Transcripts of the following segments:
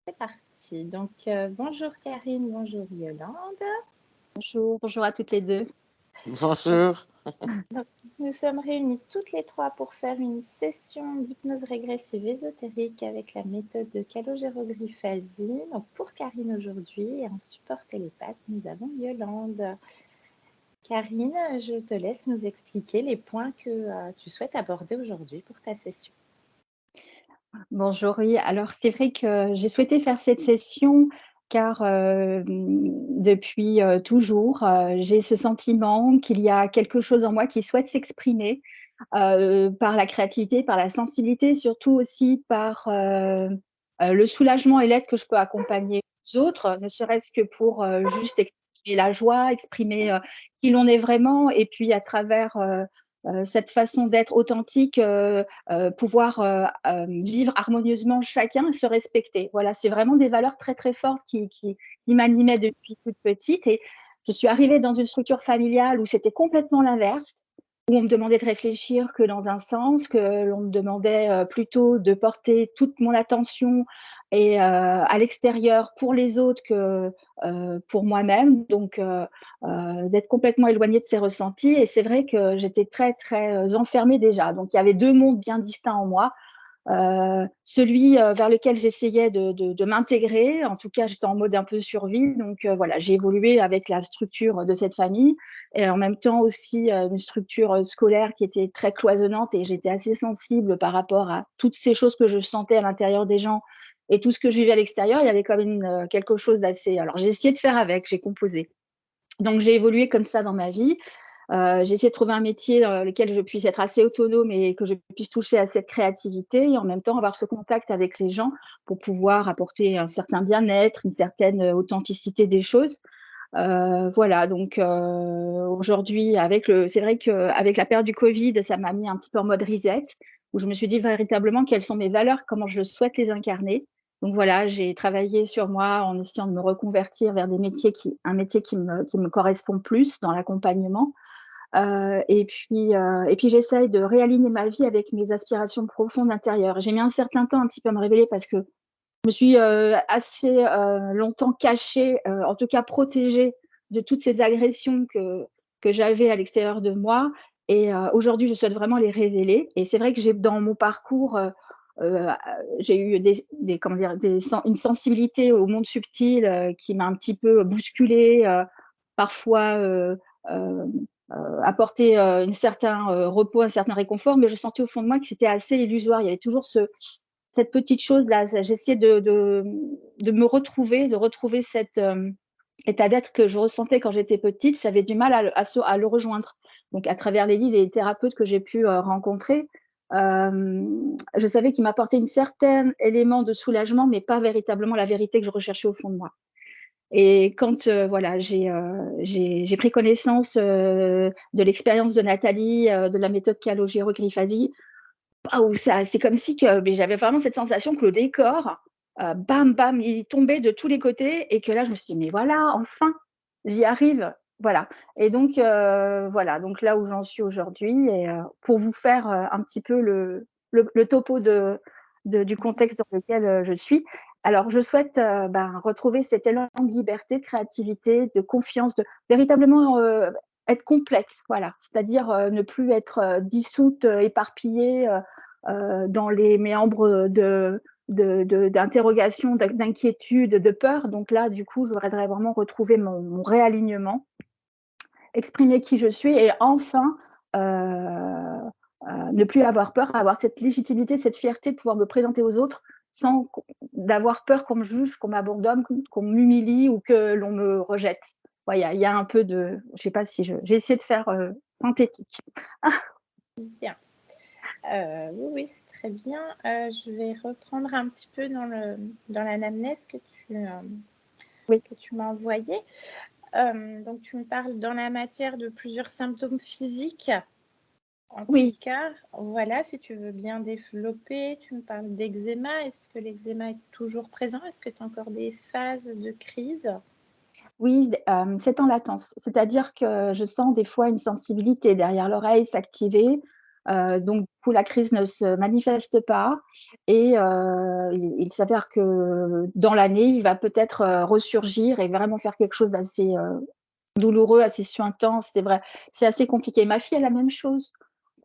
C'est parti. Donc, bonjour Karine, bonjour Yolande. Bonjour, bonjour à toutes les deux. Bonjour. Donc, nous sommes réunis toutes les trois pour faire une session d'hypnose régressive ésotérique avec la méthode de calogéroglyphasie. Donc, pour Karine aujourd'hui, et en support télépathe, nous avons Yolande. Karine, je te laisse nous expliquer les points que tu souhaites aborder aujourd'hui pour ta session. Bonjour, oui. Alors c'est vrai que j'ai souhaité faire cette session car, depuis, toujours, j'ai ce sentiment qu'il y a quelque chose en moi qui souhaite s'exprimer, par la créativité, par la sensibilité, surtout aussi par, le soulagement et l'aide que je peux accompagner aux autres, ne serait-ce que pour, juste exprimer la joie, exprimer, qui l'on est vraiment et puis à travers, cette façon d'être authentique, pouvoir, vivre harmonieusement chacun et se respecter. Voilà, c'est vraiment des valeurs très, très fortes qui m'animaient depuis toute petite et je suis arrivée dans une structure familiale où c'était complètement l'inverse, où on me demandait de réfléchir que dans un sens, que l'on me demandait, plutôt de porter toute mon attention et à l'extérieur pour les autres que, pour moi-même. Donc d'être complètement éloignée de ses ressentis et c'est vrai que j'étais très, très, enfermée déjà. Donc il y avait 2 mondes bien distincts en moi. Celui, vers lequel j'essayais de m'intégrer. En tout cas, j'étais en mode un peu survie, donc voilà, j'ai évolué avec la structure de cette famille et en même temps aussi, une structure, scolaire qui était très cloisonnante et j'étais assez sensible par rapport à toutes ces choses que je sentais à l'intérieur des gens et tout ce que je vivais à l'extérieur. Il y avait quand même quelque chose d'assez alors j'ai essayé de faire avec, j'ai composé. Donc j'ai évolué comme ça dans ma vie. J'ai essayé de trouver un métier dans lequel je puisse être assez autonome et que je puisse toucher à cette créativité et en même temps avoir ce contact avec les gens pour pouvoir apporter un certain bien-être, une certaine, authenticité des choses. Voilà donc aujourd'hui c'est vrai qu'avec la période du covid, ça m'a mis un petit peu en mode reset, où je me suis dit véritablement quelles sont mes valeurs, comment je souhaite les incarner. Donc voilà, j'ai travaillé sur moi en essayant de me reconvertir vers un métier qui me correspond plus dans l'accompagnement. Et puis j'essaye de réaligner ma vie avec mes aspirations profondes intérieures. J'ai mis un certain temps un petit peu à me révéler parce que je me suis, assez, longtemps cachée, en tout cas protégée de toutes ces agressions que j'avais à l'extérieur de moi et aujourd'hui, je souhaite vraiment les révéler et c'est vrai que j'ai dans mon parcours, heu, j'ai eu des comment dire? Une sensibilité au monde subtil, qui m'a un petit peu bousculée, parfois, hem, apporté, un certain, repos, un certain réconfort, mais je sentais au fond de moi que c'était assez illusoire. Il y avait toujours cette petite chose-là, j'essayais de me retrouver, de retrouver cet état d'être que je ressentais quand j'étais petite. J'avais du mal à le rejoindre. Donc à travers les livres et les thérapeutes que j'ai pu, rencontrer, je savais qu'ils m'apportaient une certaine élément de soulagement, mais pas véritablement la vérité que je recherchais au fond de moi. Et quand, voilà, j'ai pris connaissance, de l'expérience de Nathalie, de la méthode Calogero-Griffasi. Waouh, ça c'est comme si que mais j'avais vraiment cette sensation que le décor, bam, bam, il tombait de tous les côtés et que là, je me suis dit: «Mais voilà, enfin, j'y arrive!» Voilà et donc voilà, donc là où j'en suis aujourd'hui et pour vous faire, un petit peu le topo du contexte dans lequel, je suis. Alors je souhaite, retrouver cet élan de liberté, de créativité, de confiance, de véritablement, être complète, voilà. C'est-à-dire, ne plus être, dissoute, éparpillée, dans les méandres d'interrogations, d'inquiétudes, de peur. Donc là, du coup, je voudrais vraiment retrouver mon réalignement, exprimer qui je suis et enfin, ne plus avoir peur, avoir cette légitimité, cette fierté de pouvoir me présenter aux autres sans d'avoir peur qu'on me juge, qu'on m'abandonne, qu'on m'humilie ou que l'on me rejette. Ouais, il y a un peu de je sais pas si j'ai essayé de faire, synthétique. Bien. Oui, oui, c'est très bien. Je vais reprendre un petit peu dans l'anamnèse Oui. que tu m'as envoyée. Donc, tu me parles dans la matière de plusieurs symptômes physiques. En tout Oui. cas, voilà, si tu veux bien développer, tu me parles d'eczéma. Est-ce que l'eczéma est toujours présent? Est-ce que tu as encore des phases de crise? Oui, c'est en latence. C'est-à-dire que je sens des fois une sensibilité derrière l'oreille s'activer, Donc du coup, la crise ne se manifeste pas et il s'avère que dans l'année, il va peut-être, ressurgir et vraiment faire quelque chose d'assez, douloureux, assez suintant. C'est assez compliqué. Ma fille a la même chose.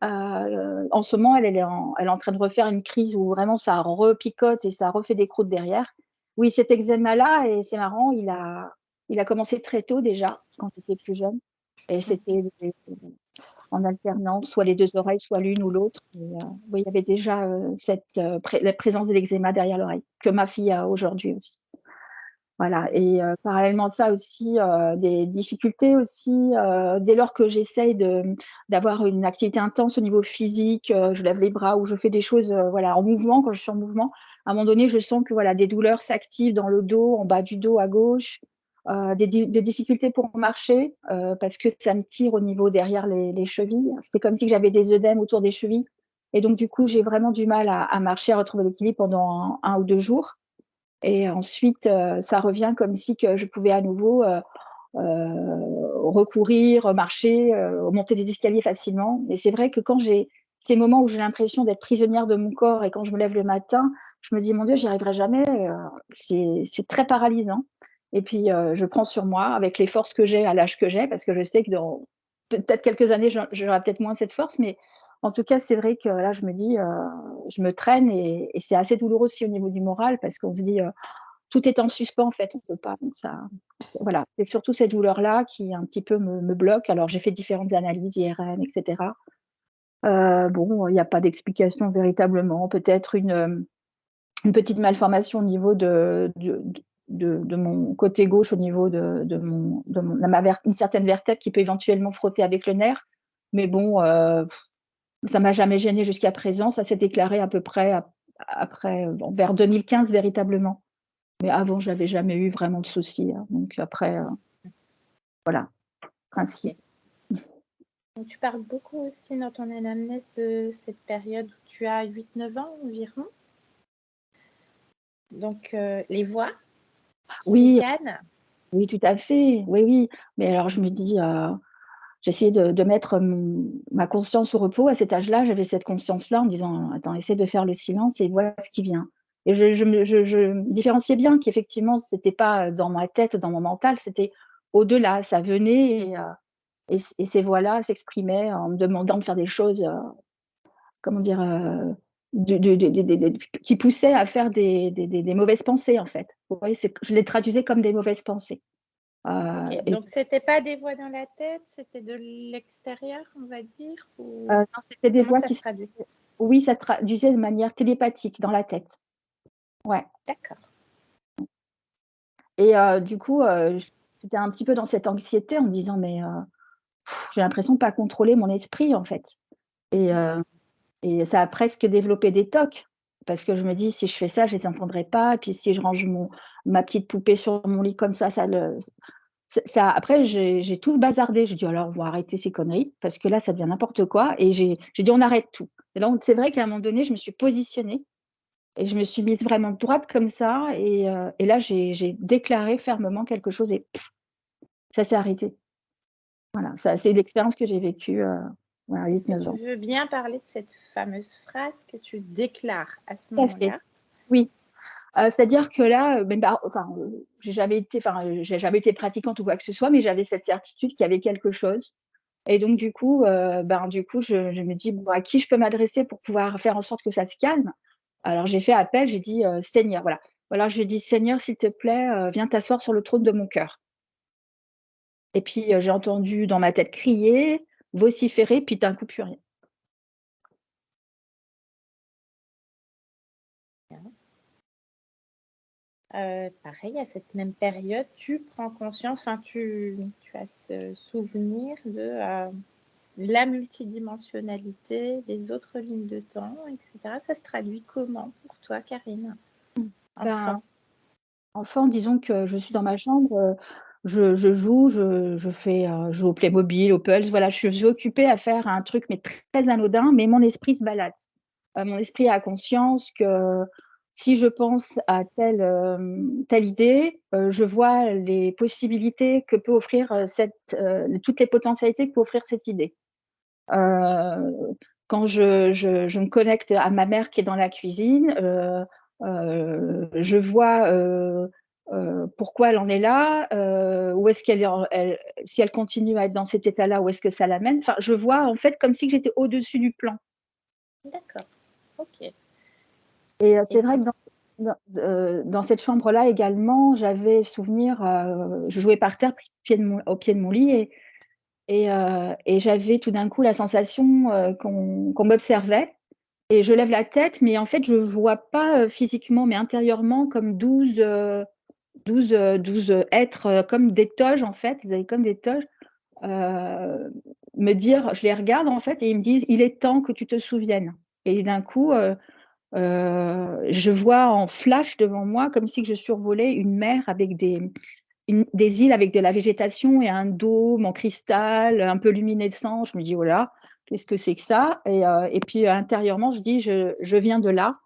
En ce moment, elle est en train de refaire une crise où vraiment ça repicote et ça refait des croûtes derrière. Oui, cet eczéma-là et c'est marrant, il a commencé très tôt déjà, quand j'étais plus jeune et c'était en alternance, soit les 2 oreilles, soit l'une ou l'autre et oui, il y avait déjà, la présence de l'eczéma derrière l'oreille, que ma fille a aujourd'hui aussi. Voilà et parallèlement à ça aussi, des difficultés aussi, dès lors que j'essaye d'avoir une activité intense au niveau physique, je lève les bras ou je fais des choses, voilà, en mouvement, quand je suis en mouvement, à un moment donné, je sens que, voilà, des douleurs s'activent dans le dos, en bas du dos à gauche, des difficultés pour marcher, parce que ça me tire au niveau derrière les chevilles. C'est comme si j'avais des œdèmes autour des chevilles et donc du coup, j'ai vraiment du mal à marcher, à retrouver l'équilibre pendant 1 ou 2 jours. Et ensuite, ça revient comme si que je pouvais à nouveau, recourir, marcher, monter des escaliers facilement. Et c'est vrai que quand j'ai ces moments où j'ai l'impression d'être prisonnière de mon corps et quand je me lève le matin, je me dis: «Mon Dieu, j'y arriverai jamais», c'est très paralysant. Et puis, je prends sur moi avec les forces que j'ai à l'âge que j'ai, parce que je sais que dans peut-être quelques années, j'aurai peut-être moins cette force, mais en tout cas, c'est vrai que là, je me dis, je me traîne et c'est assez douloureux aussi au niveau du moral parce qu'on se dit, tout est en suspens en fait, on peut pas donc ça voilà, c'est surtout cette douleur-là qui un petit peu me bloque. Alors j'ai fait différentes analyses IRM et cetera. Bon, il y a pas d'explication véritablement. Peut-être une petite malformation au niveau de mon côté gauche, au niveau de ma ver une certaine vertèbre qui peut éventuellement frotter avec le nerf. Mais bon, ça m'a jamais gênée jusqu'à présent. Ça s'est déclaré à peu près après, bon, vers 2015 véritablement. Mais avant, j'avais jamais eu vraiment de soucis, hein, donc après, voilà, OK. principe. Donc tu parles beaucoup aussi dans ton anamnèse de cette période où tu as 8-9 ans environ. Donc les voix qui Oui, ricanent. oui, tout à fait, oui, oui, mais alors je me dis, j'essayais de mettre ma conscience au repos. À cet âge-là, j'avais cette conscience-là en me disant: «Attends, essaie de faire le silence et voilà ce qui vient» et je différenciais bien qu'effectivement, c'était pas, dans ma tête, dans mon mental, c'était au-delà, ça venait et ces voix-là s'exprimaient en me demandant de faire des choses, comment dire? De qui poussaient à faire des mauvaises pensées, en fait. Vous voyez? C'est je les traduisais comme des mauvaises pensées, OK, et donc c'était pas des voix dans la tête, c'était de l'extérieur, on va dire? Ou non, c'était des comment voix ça qui se se traduit? oui, ça traduisait de manière télépathique dans la tête. Ouais D'accord. et du coup, j'étais un petit peu dans cette anxiété en me disant: «Mais j'ai l'impression de pas contrôler mon esprit, en fait» et heu et ça a presque développé des TOC parce que je me dis: «Si je fais ça, je les entendrai pas et puis si je range ma petite poupée sur mon lit comme ça le ça après j'ai tout bazardé. J'ai dit: «Alors on va arrêter ces conneries parce que là, ça devient n'importe quoi» et j'ai dit: «On arrête tout» et donc c'est vrai qu'à un moment donné, je me suis positionnée et je me suis mise vraiment droite comme ça et là, j'ai déclaré fermement quelque chose et ça s'est arrêté. Voilà, ça c'est l'expérience que j'ai vécue, voilà, Est-ce que 8-9 tu ans. veux bien parler de cette fameuse phrase que tu déclares à ce Tout à fait, moment-là? oui. C'est-à-dire que là, même pas enfin, j'ai jamais été pratiquante ou quoi que ce soit, mais j'avais cette certitude qu'il y avait quelque chose et donc du coup, du coup, je me dis: «Bon, à qui je peux m'adresser pour pouvoir faire en sorte que ça se calme?» Alors j'ai fait appel, j'ai dit: «Seigneur», voilà. Voilà, je lui ai dit: «Seigneur, s'il te plaît, viens t'asseoir sur le trône de mon cœur» et puis, j'ai entendu dans ma tête crier, vociférer, puis d'un coup plus rien. Pareil, à cette même période, tu prends conscience, enfin tu as ce souvenir de, la multidimensionnalité, les autres lignes de temps et cetera. Ça se traduit comment pour toi, Karine? Ben, Enfant. enfant, disons que je suis dans ma chambre, je joue, je fais, je joue au Playmobil, au Pulse, voilà, je suis occupée à faire un truc, mais très anodin, mais mon esprit se balade. Mon esprit a conscience que si je pense à telle idée, je vois les possibilités que peut offrir, toutes les potentialités que peut offrir cette idée. Quand je me connecte à ma mère qui est dans la cuisine, je vois, pourquoi elle en est là, où est-ce qu'elle est si elle continue à être dans cet état-là, où est-ce que ça l'amène? Enfin, je vois en fait comme si j'étais au-dessus du plan. D'accord. OK. Et Et c'est vrai quand que dans cette chambre-là également, j'avais souvenir, je jouais par terre, au pied de mon lit et j'avais tout d'un coup la sensation, qu'on m'observait et je lève la tête, mais en fait, je vois pas, physiquement, mais intérieurement comme 12 êtres, comme des toges en fait, ils avaient comme des toges, me dire je les regarde en fait et ils me disent: «Il est temps que tu te souviennes» et d'un coup, je vois en flash devant moi comme si que je survolais une mer avec des îles avec de la végétation et un dôme en cristal un peu luminescent. Je me dis: «Oh là, qu'est-ce que c'est que ça?» Et puis intérieurement, je dis: «Je viens de là»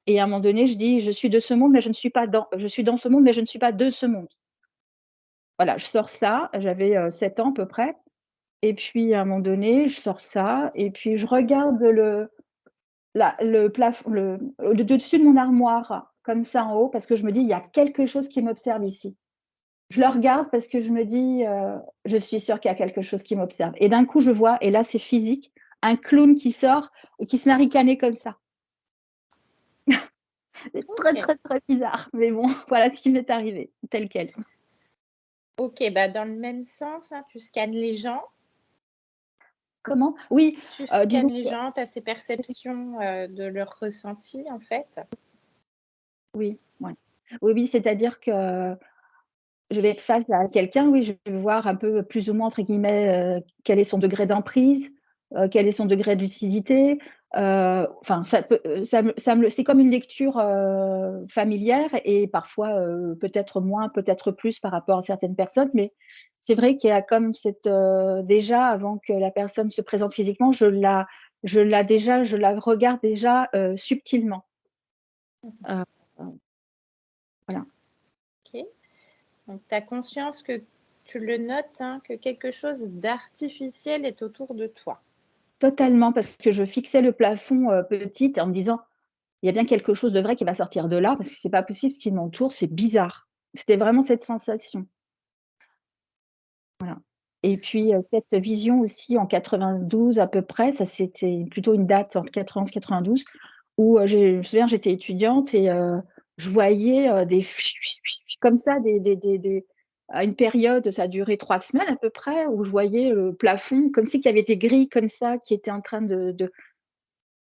et à un moment donné, je dis: «Je suis de ce monde, mais je suis dans ce monde, mais je ne suis pas de ce monde». Voilà, je sors ça, j'avais, 7 ans à peu près et puis à un moment donné, je sors ça et puis je regarde le plafond, le dessus de mon armoire, comme ça en haut, parce que je me dis: «Il y a quelque chose qui m'observe ici». Je le regarde parce que je me dis, «Je suis sûre qu'il y a quelque chose qui m'observe» et d'un coup, je vois et là, c'est physique, un clown qui sort et qui se met à ricaner comme ça. C'est très, OK. très, très bizarre, mais bon, voilà ce qui m'est arrivé, tel quel. OK, bah, dans le même sens, hein, tu scannes les gens. Comment? Oui, Tu disons scannes les que gens, tu as ces perceptions, de leurs ressentis, en fait? oui, ouais. Oui, oui, c'est-à-dire que je vais être face à quelqu'un, oui, je vais voir un peu plus ou moins entre guillemets, quel est son degré d'emprise, quel est son degré de lucidité, enfin ça peut, ça me c'est comme une lecture, familière et parfois, peut-être moins, peut-être plus par rapport à certaines personnes, mais c'est vrai qu'il y a comme cette, déjà avant que la personne se présente physiquement, je la regarde déjà, subtilement. Heu, voilà. OK. Donc tu as conscience que tu le notes, hein, que quelque chose d'artificiel est autour de toi. Totalement, parce que je fixais le plafond, petite en me disant: «Il y a bien quelque chose de vrai qui va sortir de là, parce que c'est pas possible ce qui m'entoure, c'est bizarre». C'était vraiment cette sensation, voilà et puis, cette vision aussi en 92 à peu près, ça c'était plutôt une date entre 91-92 où, je me souviens j'étais étudiante et je voyais, des comme ça des à une période, ça a duré 3 semaines à peu près, où je voyais le plafond comme si qu'il y avait des grilles comme ça qui étaient en train de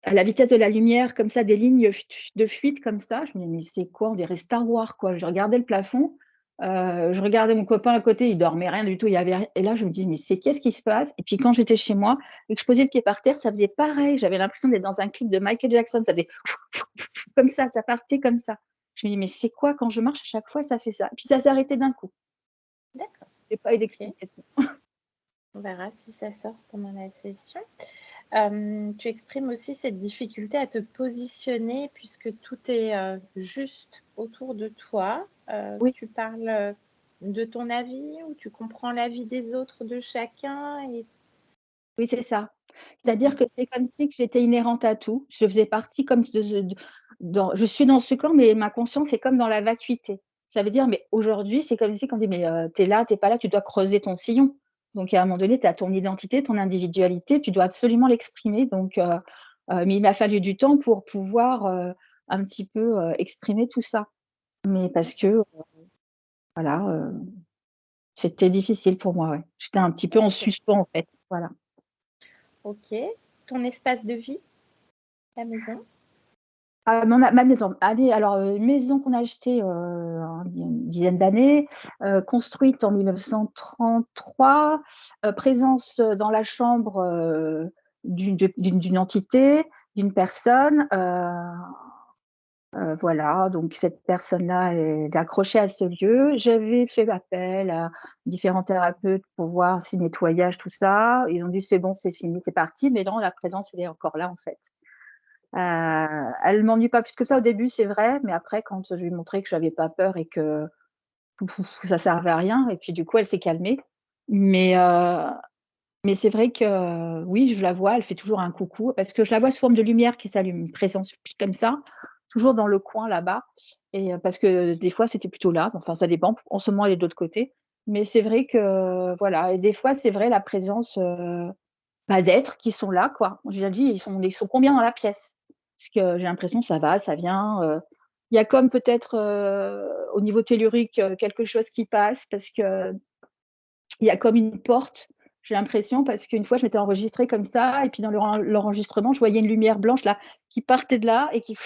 à la vitesse de la lumière, comme ça, des lignes de fuite comme ça. Je me dis: «Mais c'est quoi? On dirait Star Wars, quoi». Je regardais le plafond, je regardais mon copain à côté, il dormait, rien du tout, il y avait rien et là, je me dis: «Mais c'est qu'est-ce qui se passe?» Et puis quand j'étais chez moi et que je posais le pied par terre, ça faisait pareil. J'avais l'impression d'être dans un clip de Michael Jackson, ça faisait comme ça partait comme ça. Je me dis: «Mais c'est quoi? Quand je marche, à chaque fois, ça fait ça». Et puis ça s'est arrêté d'un coup. D'accord, J'ai pas eu OK. d'explication. On verra si ça sort pendant la session. Tu exprimes aussi cette difficulté à te positionner puisque tout est, juste autour de toi. Oui. Tu parles, de ton avis ou tu comprends l'avis des autres de chacun et Oui, c'est ça. mmh C'est-à-dire que c'est comme si que j'étais inhérente à tout. Je faisais partie comme de dans je suis dans ce corps, mais ma conscience est comme dans la vacuité. Ça veut dire mais aujourd'hui, c'est comme si qu'on dit: «Mais, tu es là, tu es pas là, tu dois creuser ton sillon». Donc à un moment donné, tu as ton identité, ton individualité, tu dois absolument l'exprimer donc mais il m'a fallu du temps pour pouvoir, un petit peu, exprimer tout ça. Mais parce que, voilà, c'était difficile pour moi, ouais. J'étais un petit peu en OK, suspens, en fait, voilà. OK. Ton espace de vie, la maison? Ma maison. Allez, alors, une maison qu'on a achetée, il y a une dizaine d'années, construite en 1933, présence, dans la chambre, d'une entité, d'une personne, voilà, donc cette personne-là est accrochée à ce lieu. J'avais fait appel à différents thérapeutes pour voir si nettoyage, tout ça. Ils ont dit: «C'est bon, c'est fini, c'est parti», mais non, la présence, elle est encore là, en fait. Elle m'ennuie pas plus que ça au début, c'est vrai, mais après quand je lui ai montré que j'avais pas peur et que ça servait à rien et puis du coup elle s'est calmée. Mais Mais c'est vrai que, oui, je la vois, elle fait toujours un coucou parce que je la vois sous forme de lumière qui s'allume, une présence comme ça, toujours dans le coin là-bas et parce que des fois c'était plutôt là, enfin ça dépend. En ce moment elle est de l'autre côté, mais c'est vrai que voilà et des fois c'est vrai la présence, bah, d'êtres qui sont là quoi. Je leur dis: «Ils sont combien dans la pièce?» Parce que j'ai l'impression ça va, ça vient, il y a comme peut-être, au niveau tellurique, quelque chose qui passe parce qu'il y a comme une porte, j'ai l'impression parce qu'une fois je m'étais enregistrée comme ça et puis dans l'enregistrement, je voyais une lumière blanche là, qui partait de là et qui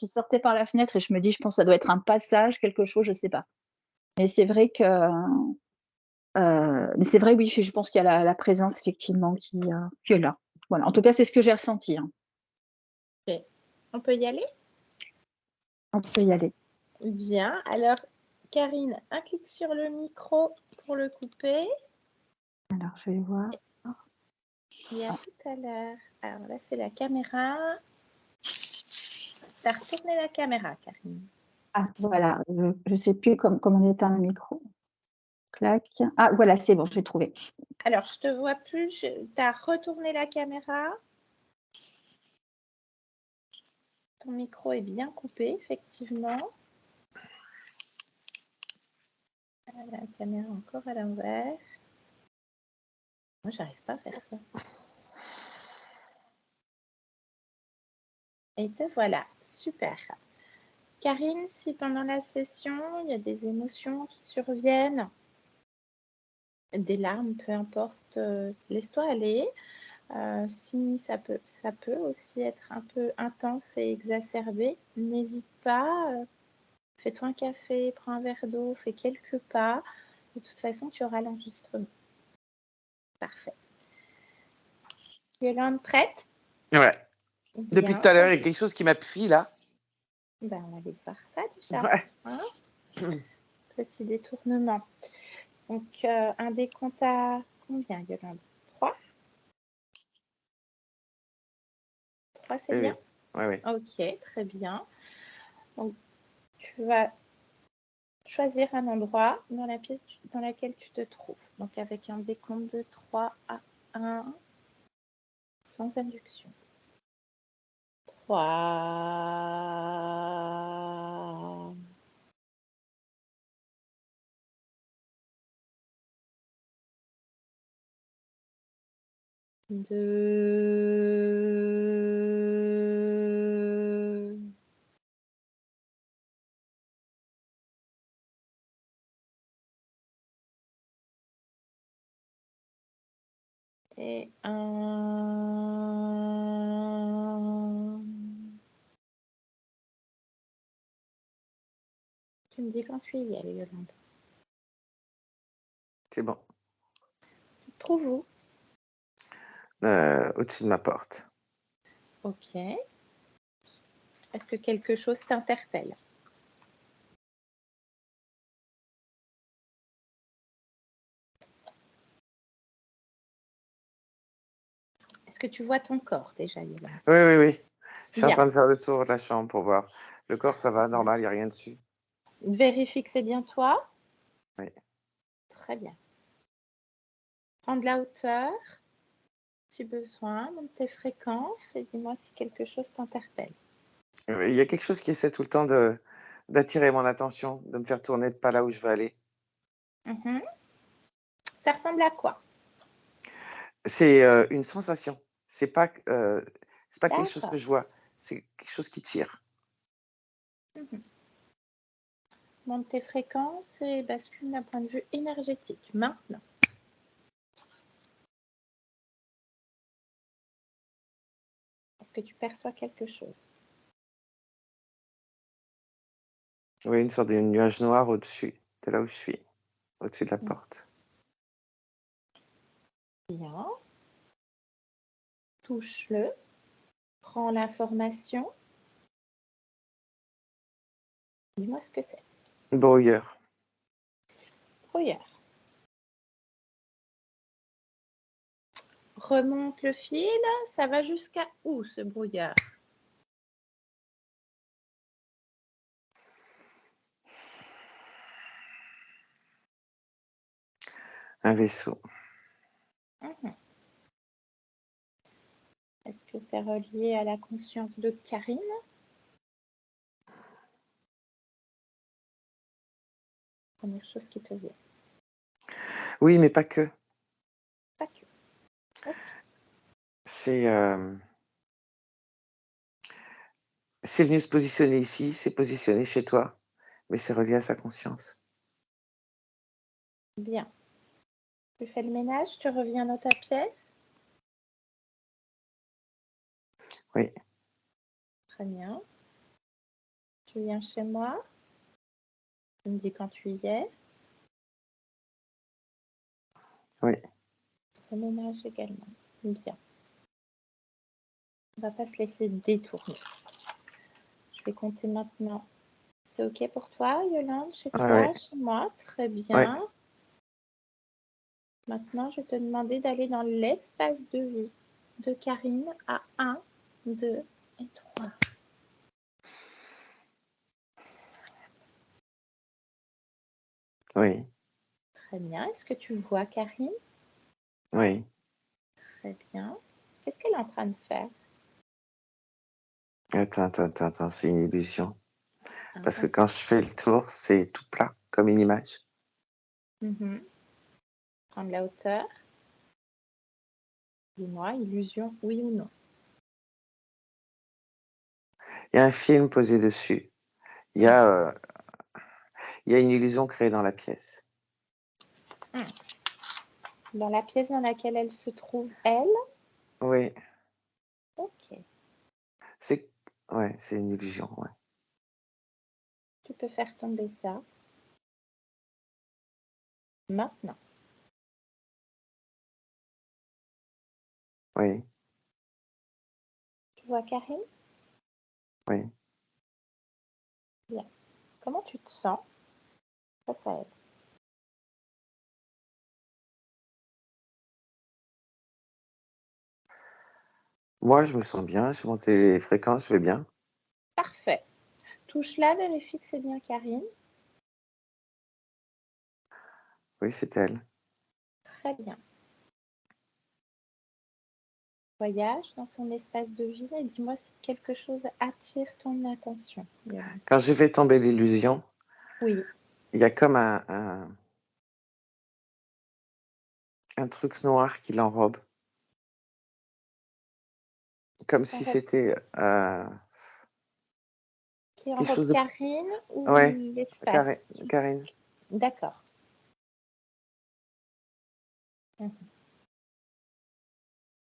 sortait par la fenêtre et je me dis: «Je pense que ça doit être un passage, quelque chose», je sais pas. Mais c'est vrai que, mais c'est vrai oui, je pense qu'il y a la présence effectivement qui est là. Voilà, en tout cas, c'est ce que j'ai ressenti, hein. Ok. On peut y aller? On peut y aller. Bien. Alors, Karine, un clic sur le micro pour le couper. Alors je vais voir. Et à tout à l'heure. Alors là, c'est la caméra. Tu as retourné la caméra, Karine. Ah voilà, je sais plus comment on éteint le micro. Clac. Ah voilà, c'est bon, j'ai trouvé. Alors, je te vois plus. Tu as retourné la caméra. Ton micro est bien coupé, effectivement. La caméra encore à l'envers. Moi, j'arrive pas à faire ça. Et te voilà, super. Karine, si pendant la session, il y a des émotions qui surviennent, des larmes, peu importe, laisse-toi aller. Si ça peut aussi être un peu intense et exacerbé, n'hésite pas. Fais-toi un café, prends un verre d'eau, fais quelques pas. De toute façon, tu auras l'enregistrement. Parfait. Yolande, prête? Ouais. Depuis Bien. tout à l'heure, il y a quelque chose qui m'appuie là. Ben, on va aller voir ça déjà. Ouais. Hein, petit détournement. Donc, un décompte à combien, Yolande? 3? 3, c'est Oui, bien? oui. Oui, oui. Ok, très bien. Donc, tu vas choisir un endroit dans la pièce dans laquelle tu te trouves. Donc, avec un décompte de 3 à 1, sans induction. 3, 2, et 1. Tu me dis quand tu y es, Yolande. C'est bon. Tu te trouves où? Au-dessus de ma porte. Ok. Est-ce que quelque chose t'interpelle? Est-ce que tu vois ton corps déjà, Yolande? Oui, oui, oui. Je suis en Bien. train de faire le tour de la chambre pour voir. Le corps, ça va, normal, il n'y a rien dessus. Vérifie que c'est bien toi. Oui. Très bien. Prends de la hauteur, si besoin, monte tes fréquences et dis-moi si quelque chose t'interpelle. Il y a quelque chose qui essaie tout le temps d'attirer mon attention, de me faire tourner de pas là où je veux aller. Mhm. Ça ressemble à quoi? C'est une sensation. C'est pas quelque chose que D'accord. je vois. C'est quelque chose qui tire. Mhm. Monte tes fréquences et bascule d'un point de vue énergétique. Maintenant. Est-ce que tu perçois quelque chose? Oui, une sorte de nuage noir au-dessus de là où je suis, au-dessus de la porte. Bien. Touche-le. Prends l'information. Dis-moi ce que c'est. Brouilleur. Brouillard. Remonte le fil. Ça va jusqu'à où ce brouillard? Un vaisseau. Mhm. Est-ce que c'est relié à la conscience de Karine? Première chose qui te vient. Oui, mais pas que. Pas que. Ok. C'est c'est venu se positionner ici, c'est positionné chez toi, mais c'est relié à sa conscience. Bien. Tu fais le ménage, tu reviens dans ta pièce? Oui, Très bien. Tu viens chez moi? Tu me dis quand tu y es. oui. Le ménage également. Bien. On va pas se laisser détourner. Je vais compter maintenant. C'est OK pour toi, Yolande? Chez Ouais, toi, ouais, chez moi? Très ouais. bien. Maintenant, je vais te demander d'aller dans l'espace de vie de Karine à 1, 2 et 3. Oui, Très bien. Est-ce que tu vois Karine? oui. Très bien. Qu'est-ce qu'elle est en train de faire? Attends, c'est une illusion. Parce que Ah, quand je fais le tour, c'est tout plat, comme une image. mhm. Prendre la hauteur. Dis-moi, illusion, oui ou non? Il y a un film posé dessus. Il y a, euh, il y a une illusion créée dans la pièce. Dans la pièce dans laquelle elle se trouve, elle? Oui, Ok. c'est ouais, c'est une illusion, ouais. Tu peux faire tomber ça maintenant. Oui, Tu vois Karine? oui. Bien. Comment tu te sens face à elle? Moi, je me sens bien, j'ai monté les fréquences, je vais bien. Parfait. Touche-la, vérifie que c'est bien Karine. Oui, c'est elle. Très bien. Voyage dans son espace de vie et dis-moi si quelque chose attire ton attention, Yolande. Quand j'ai fait tomber l'illusion, Oui, il y a comme un truc noir qui l'enrobe, comme si enrobe, c'était qui quelque enrobe chose de... Karine ou Ouais, l'espace? Karine. D'accord. Mhm.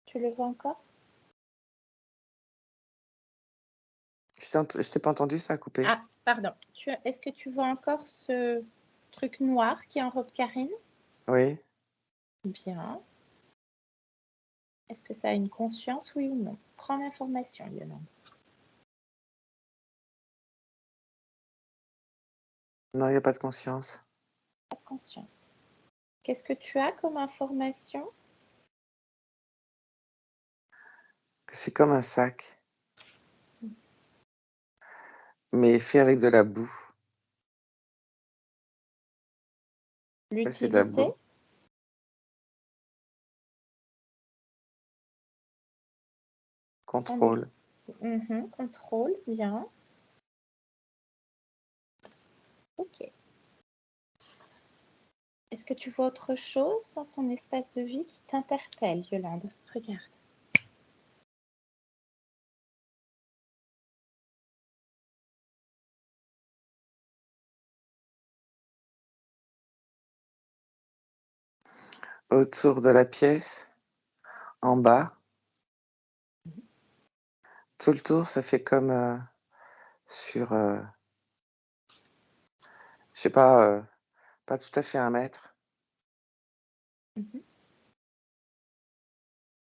Tu le vois encore? Je t'ai pas entendu, ça a coupé. Ah, pardon. Est-ce que tu vois encore ce truc noir qui enrobe Karine? Oui, Bien. Est-ce que ça a une conscience, oui ou non? Prends l'information, Yolande. non, il n'y a pas de conscience. Pas de conscience. Qu'est-ce que tu as comme information? Que c'est comme un sac, mais fait avec de la boue. Ouais, c'est de la L'utilité? boue. Son Contrôle. contrôle, bien. Ok. Est-ce que tu vois autre chose dans son espace de vie qui t'interpelle, Yolande? Regarde. Autour de la pièce, en bas, tout le tour, ça fait comme sur, je sais pas, pas tout à fait 1 mètre, Mhm,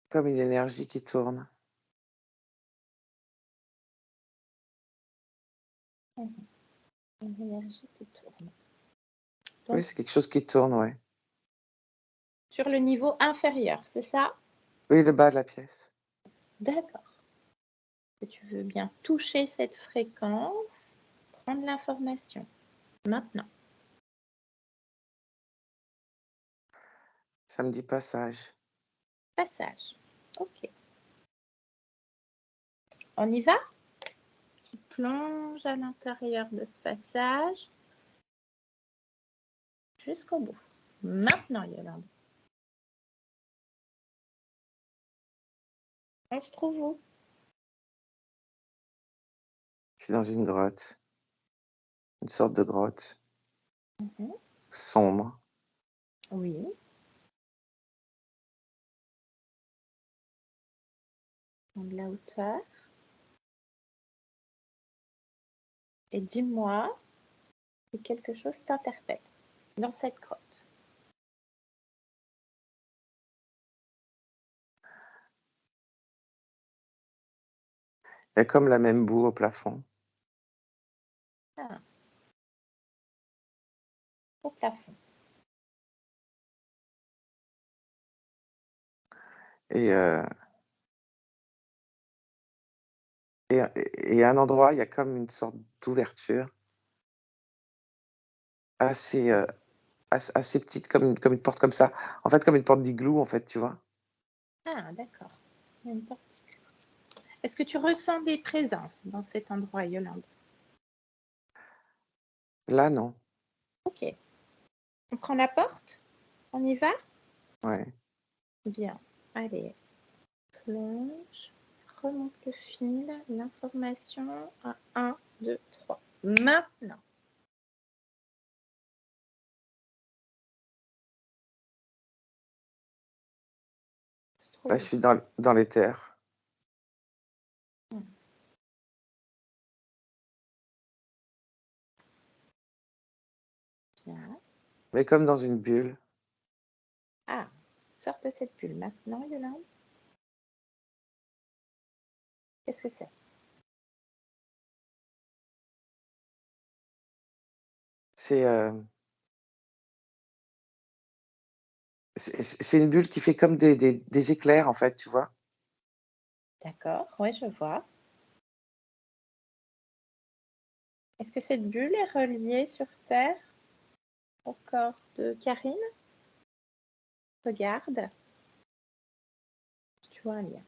comme une énergie qui tourne. mhm. Une énergie qui tourne. Oui, Donc, c'est quelque chose qui tourne, ouais. sur le niveau inférieur, c'est ça? Oui, le bas de la pièce. D'accord. Que tu veux bien toucher cette fréquence, prendre l'information. Maintenant, Ça me dit passage. passage. Ok. On y va? Tu plonges à l'intérieur de ce passage jusqu'au bout. Maintenant, Yolande. On se trouve où? Je suis dans une grotte, une sorte de grotte Mhm. sombre. Oui. Dans de la hauteur. Et dis-moi si quelque chose t'interpelle dans cette grotte. Il y a comme la même boue au plafond. Ah, au plafond. Et, euh, et à un endroit, il y a comme une sorte d'ouverture assez, assez petite, comme une porte comme ça. En fait, comme une porte d'igloo, en fait, tu vois. Ah, d'accord. Il y a une porte. Est-ce que tu ressens des présences dans cet endroit, Yolande? Là, non. Ok. On prend la porte? On y va? Ouais. Bien. Allez. Plonge. Remonte le fil. L'information à 1, 2, 3. Maintenant. Se trouve Là, je suis dans les terres. où? Bien. Mais comme dans une bulle. Ah, sors de cette bulle maintenant, Yolande. Qu'est-ce que c'est? C'est c'est une bulle qui fait comme des éclairs, en fait, tu vois. D'accord, oui, je vois. Est-ce que cette bulle est reliée sur Terre au corps de Karine? Regarde. Tu vois un lien.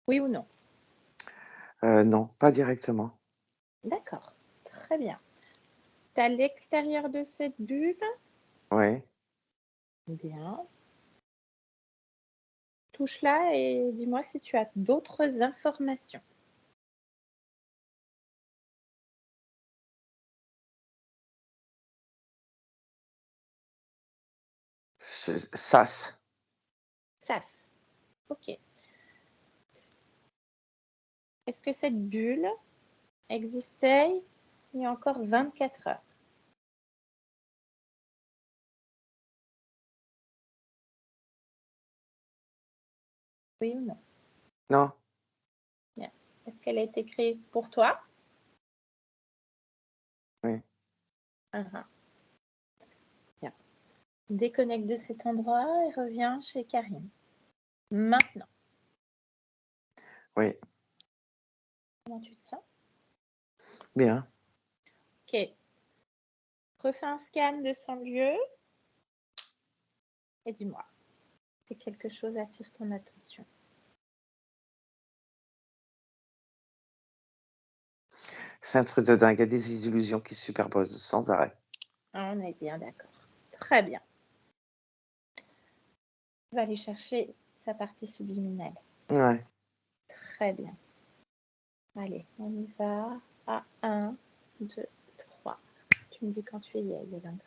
Oui ou non? Non, pas directement. D'accord, très bien. Tu es à l'extérieur de cette bulle? Ouais. Bien. Touche-la et dis-moi si tu as d'autres informations. Sas. Sas. Ok. Est-ce que cette bulle existait il y a encore 24 heures? Oui ou non? Non. Bien. Est-ce qu'elle a été créée pour toi? Oui. Ah, bien. Déconnecte de cet endroit et reviens chez Karine. Maintenant. Oui. Comment tu te sens? Bien. Ok. Refais un scan de son lieu et dis-moi si quelque chose attire ton attention. C'est un truc de dingue. Il y a des illusions qui se superposent sans arrêt. Ah, on est bien d'accord. Très bien. On va aller chercher sa partie subliminale. Ouais. Très bien. Allez, on y va. À 1, 2, 3. Tu me dis quand tu y es, Yolande.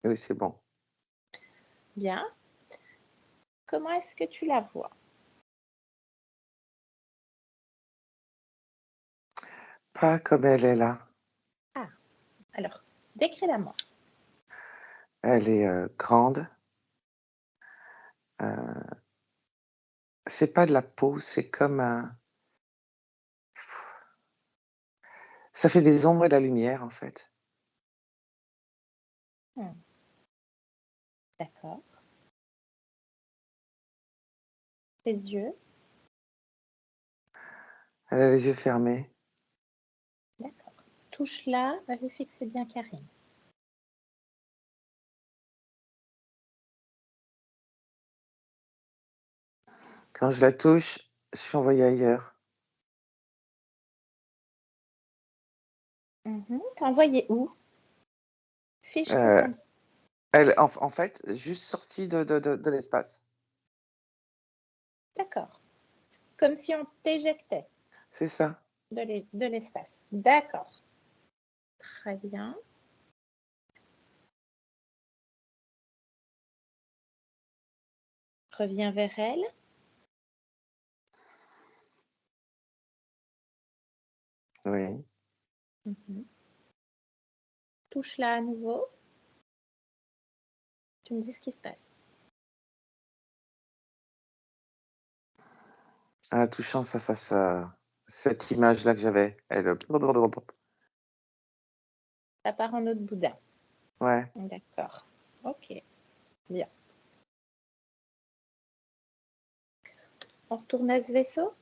Oui, c'est bon. Bien. Comment est-ce que tu la vois? Pas comme elle est là. Ah, alors, décris-la-moi. Elle est grande. C'est pas de la peau, c'est comme un. Ça fait des ombres et de la lumière, en fait. D'accord. Tes yeux. Elle a les yeux fermés. D'accord. Touche-la, vérifie que c'est bien Karine. Quand je la touche, je suis envoyé ailleurs. T'as envoyé où? Fiche Euh, seconde. en fait, juste sortie de l'espace. D'accord. Comme si on t'éjectait C'est ça. de l'espace. D'accord. Très bien. Reviens vers elle. Oui. Touche-la à nouveau. Tu me dis ce qui se passe. En la touchant, cette image-là que j'avais, elle. Ça part en autre boudin. Ouais. D'accord. Ok. Bien. On retourne à ce vaisseau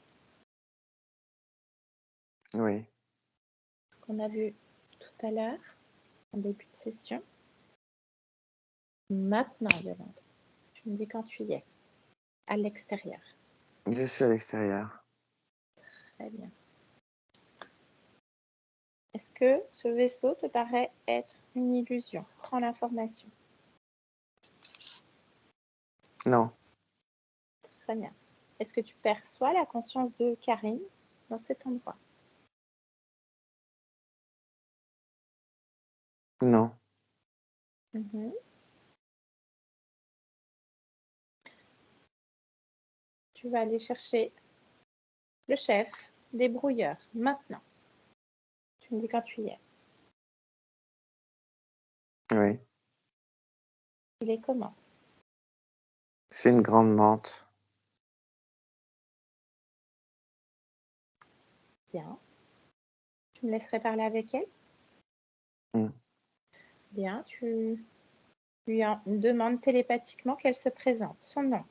Oui. qu'on a vu tout à l'heure, en début de session. Maintenant, Yolande, tu me dis quand tu y es, à l'extérieur. Je suis à l'extérieur. Très bien. Est-ce que ce vaisseau te paraît être une illusion? Prends l'information. Non. Très bien. Est-ce que tu perçois la conscience de Karine dans cet endroit? Non. Tu vas aller chercher le chef des brouilleurs maintenant. Tu me dis quand tu y es. Oui. Il est comment? C'est une grande menthe. Bien. Tu me laisserais parler avec elle? Mm. Bien. Tu lui en demandes télépathiquement qu'elle se présente. Son nom.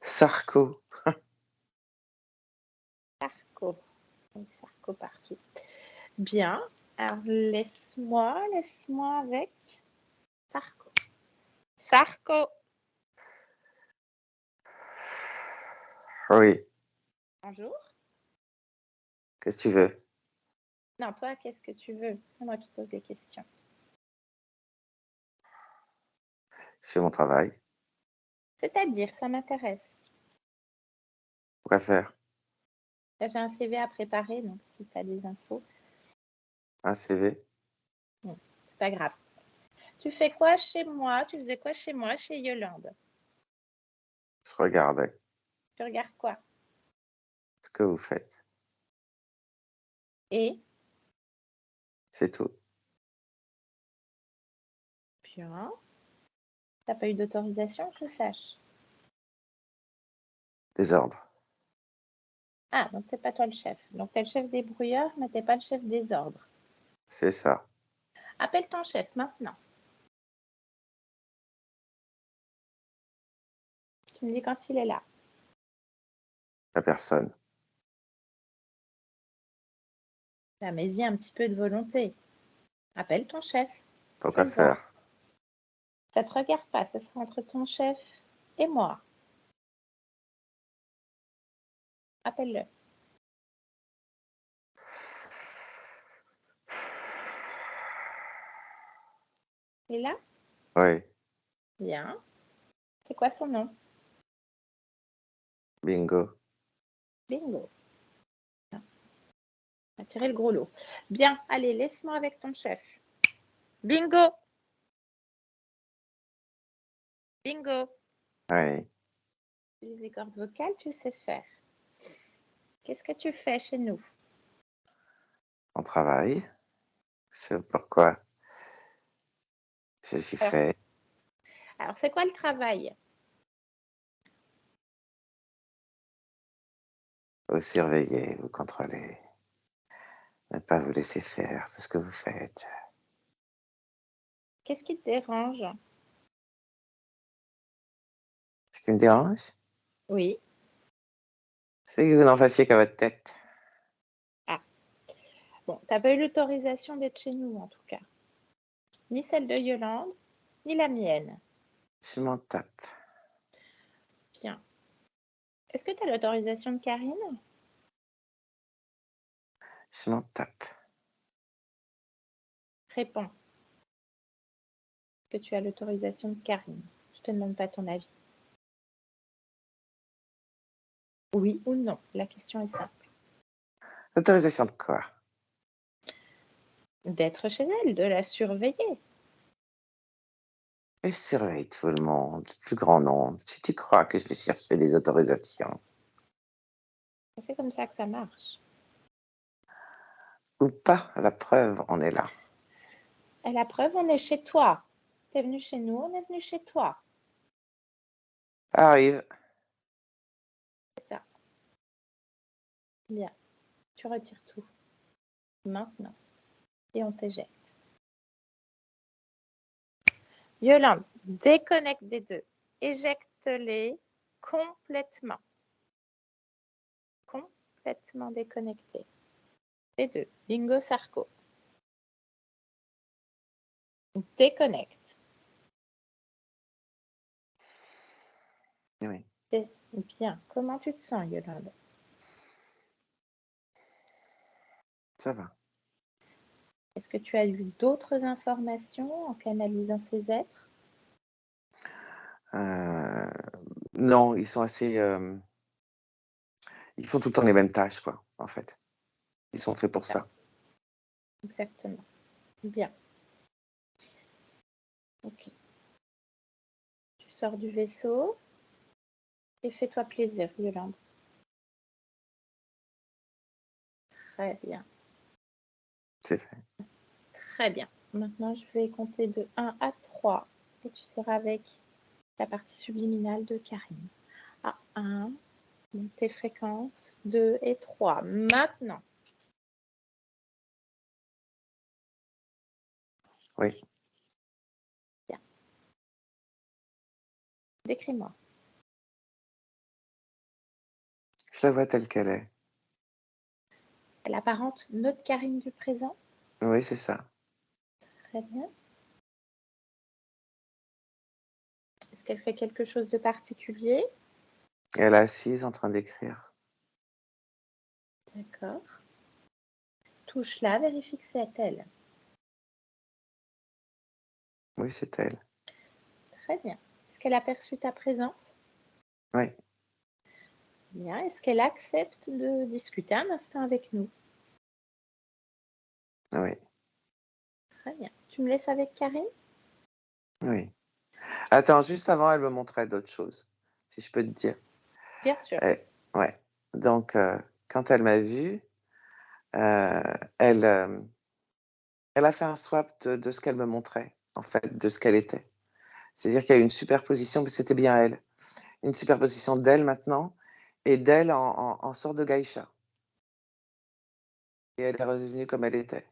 Sarko. Sarko. Sarko partout. Bien. Alors laisse-moi avec Sarko. Sarko. Oui. Bonjour. Qu'est-ce que tu veux? Non, toi, qu'est-ce que tu veux? C'est moi qui pose des questions. Je fais mon travail. C'est-à-dire, ça m'intéresse. Pourquoi faire? Là, j'ai un CV à préparer, donc si tu as des infos, Un CV? c'est pas grave. Tu fais quoi chez moi? Tu faisais quoi chez moi, chez Yolande? Je regardais Tu regardes quoi? ce que vous faites. Et C'est tout. bien. T'as pas eu d'autorisation, que je sache. Des ordres. Ah, donc t'es pas toi le chef. Donc t'es le chef des brouilleurs, mais t'es pas le chef des ordres. C'est ça. Appelle ton chef maintenant. Tu me dis quand il est là. La personne. Ah, mais y a un petit peu de volonté. Appelle ton chef. Je Pourquoi veux le voir. faire? Ça te regarde pas, ça sera entre ton chef et moi. Appelle-le. Il est là? Oui. Bien. C'est quoi son nom? Bingo. Bingo. On va tirer le gros lot. Bien, allez, laisse-moi avec ton chef. Bingo. Bingo. Oui. Utilise les cordes vocales, tu sais faire. Qu'est-ce que tu fais chez nous? On travaille. C'est pourquoi j'y fais. Alors, c'est quoi le travail? Vous surveillez, vous contrôlez. Ne pas vous laisser faire tout ce que vous faites. Qu'est-ce qui te dérange? Ce qui me dérange, Oui. c'est que vous n'en fassiez qu'à votre tête. Ah. Bon, t'as pas eu l'autorisation d'être chez nous, en tout cas. ni celle de Yolande, ni la mienne. Je m'en tape. Bien. Est-ce que tu as l'autorisation de Karine? Je m'en tape. Réponds. Est-ce que tu as l'autorisation de Karine? Je te demande pas ton avis. Oui ou non? La question est simple. L'autorisation de quoi? D'être chez elle, de la surveiller. Et je surveille tout le monde, le plus grand nombre. Si tu crois que je vais chercher des autorisations. C'est comme ça que ça marche. Ou pas, la preuve, on est là. Et la preuve, on est chez toi. T'es venu chez nous, on est venu chez toi. Arrive. C'est ça. Bien. Tu retires tout. Maintenant. Et on t'éjecte. Yolande, déconnecte des deux. Éjecte-les complètement. Complètement déconnectés. Les deux. Bingo Sarko. Déconnecte. Oui. Bien. Comment tu te sens, Yolande? Ça va. Est-ce que tu as eu d'autres informations en canalisant ces êtres? Non, ils sont assez. Ils font tout le temps les mêmes tâches, quoi, en fait. Ils sont faits pour ça. Exactement. Bien. Ok. Tu sors du vaisseau et fais-toi plaisir, Yolande. Très bien. C'est fait. Très bien. Maintenant, je vais compter de 1 à 3 et tu seras avec la partie subliminale de Karine. À 1, tes fréquences, 2 et 3. Maintenant. Oui. Bien. Décris-moi. Je la vois telle qu'elle est. Elle apparente notre Karine du présent? Oui, c'est ça. Très bien. Est-ce qu'elle fait quelque chose de particulier? Elle est assise en train d'écrire. D'accord. Touche-la, vérifie que c'est elle. Oui, c'est elle. Très bien. Est-ce qu'elle a perçu ta présence? Oui. Bien. Est-ce qu'elle accepte de discuter un instant avec nous? Oui. Très bien. Tu me laisses avec Karine? Oui. Attends, juste avant, elle me montrait d'autres choses, si je peux te dire. Bien sûr. Ouais. Donc, quand elle m'a vue, elle, elle a fait un swap de ce qu'elle me montrait, en fait, de ce qu'elle était. C'est-à-dire qu'il y a eu une superposition, mais c'était bien elle. Une superposition d'elle maintenant et d'elle en sorte de geisha. Et elle est revenue comme elle était.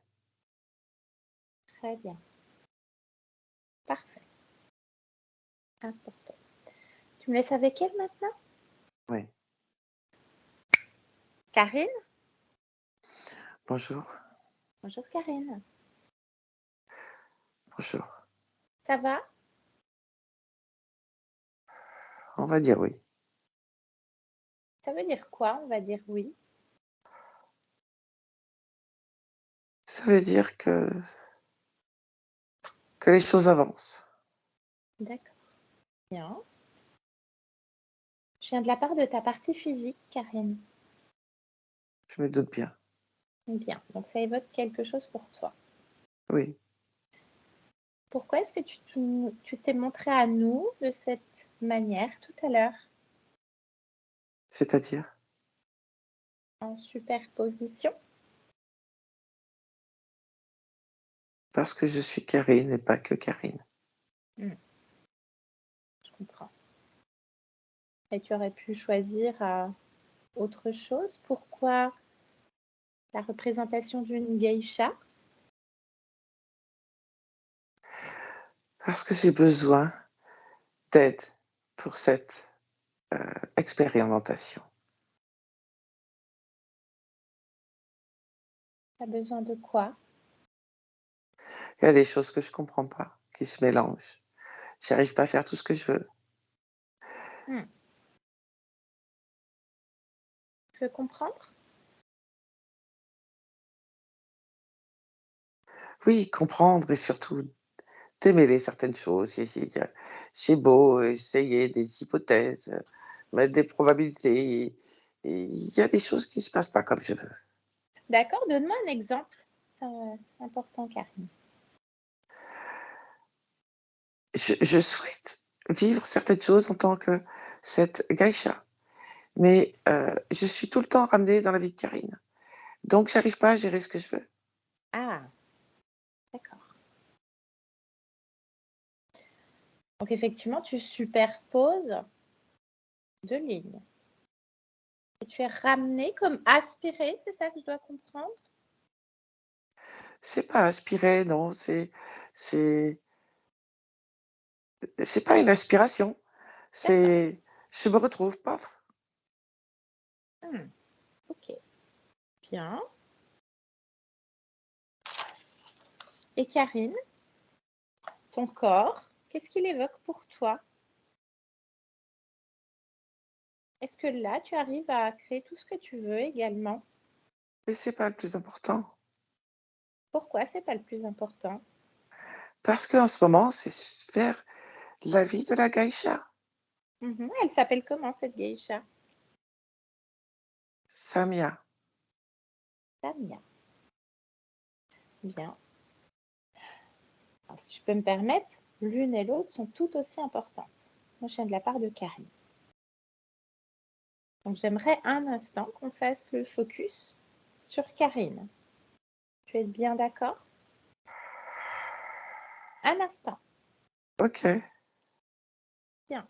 Très bien. Parfait. Important. Tu me laisses avec elle maintenant? Oui. Karine? Bonjour. Bonjour Karine. Bonjour. Ça va? On va dire oui. Ça veut dire quoi? On va dire oui. Ça veut dire que les choses avancent. D'accord. Bien. Je viens de la part de ta partie physique, Karine. Je me doute bien. Bien. Donc ça évoque quelque chose pour toi. Oui. Pourquoi est-ce que tu t'es montré à nous de cette manière tout à l'heure? C'est-à-dire? En superposition? Parce que je suis Karine et pas que Karine. Je comprends. Et tu aurais pu choisir autre chose. Pourquoi la représentation d'une geisha? Parce que j'ai besoin d'aide pour cette expérimentation. Tu as besoin de quoi? Il y a des choses que je comprends pas, qui se mélangent. J'arrive pas à faire tout ce que je veux. Mmh. Tu veux comprendre? Oui, comprendre et surtout démêler certaines choses. J'ai beau essayer des hypothèses, mettre des probabilités, et il y a des choses qui se passent pas comme je veux. D'accord, donne-moi un exemple. Ça, c'est important, Karine. Je souhaite vivre certaines choses en tant que cette geisha, mais je suis tout le temps ramenée dans la vie de Karine. Donc j'arrive pas à gérer ce que je veux. Ah, d'accord. Donc effectivement, tu superposes 2 lignes et tu es ramené comme aspiré, c'est ça que je dois comprendre? C'est pas aspirer, non, c'est c'est pas une aspiration, D'accord. c'est je me retrouve, paf. Mmh, OK, bien. Et Karine, ton corps, qu'est-ce qu'il évoque pour toi? Est-ce que là, tu arrives à créer tout ce que tu veux également? Mais c'est pas le plus important. Pourquoi c'est pas le plus important? Parce qu'en ce moment, c'est faire la vie de la geisha. Mmh. Elle s'appelle comment cette geisha? Samia. Tania. Bien. Alors, si je peux me permettre, l'une et l'autre sont tout aussi importantes. Moi, je viens de la part de Karine. Donc, j'aimerais un instant qu'on fasse le focus sur Karine. Tu es bien d'accord? Un instant. OK. Bien.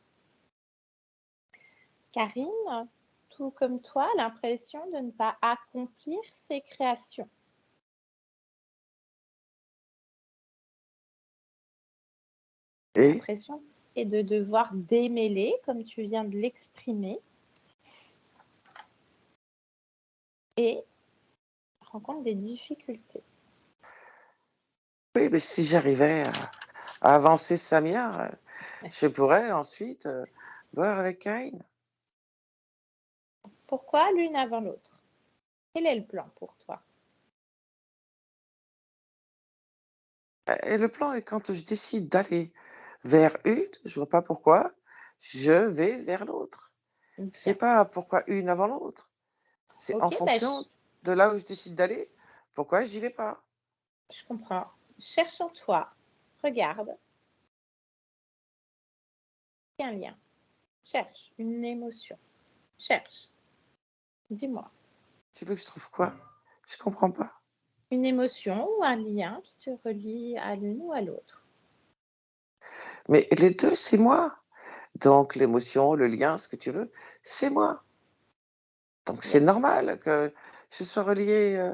Karine, tout comme toi, a l'impression de ne pas accomplir ses créations. Et L'impression est de devoir démêler, comme tu viens de l'exprimer, et rencontre des difficultés. oui, mais si j'arrivais à avancer Samia, je pourrais ensuite, voir avec Karine. Pourquoi l'une avant l'autre? Quel est le plan pour toi? Et le plan est quand je décide d'aller vers une, je vois pas pourquoi je vais vers l'autre. C'est Bien. pas pourquoi une avant l'autre. C'est en Ok, ben, fonction de là où je décide d'aller, pourquoi j'y vais pas. je comprends. Cherche en toi. Regarde. Il y a un lien. Cherche une émotion. Cherche. Dis-moi. Tu veux que je trouve quoi? Je comprends pas. Une émotion ou un lien qui te relie à l'une ou à l'autre. Mais les 2, c'est moi. Donc l'émotion, le lien, ce que tu veux, c'est moi. Donc c'est Bien. normal que je sois relié,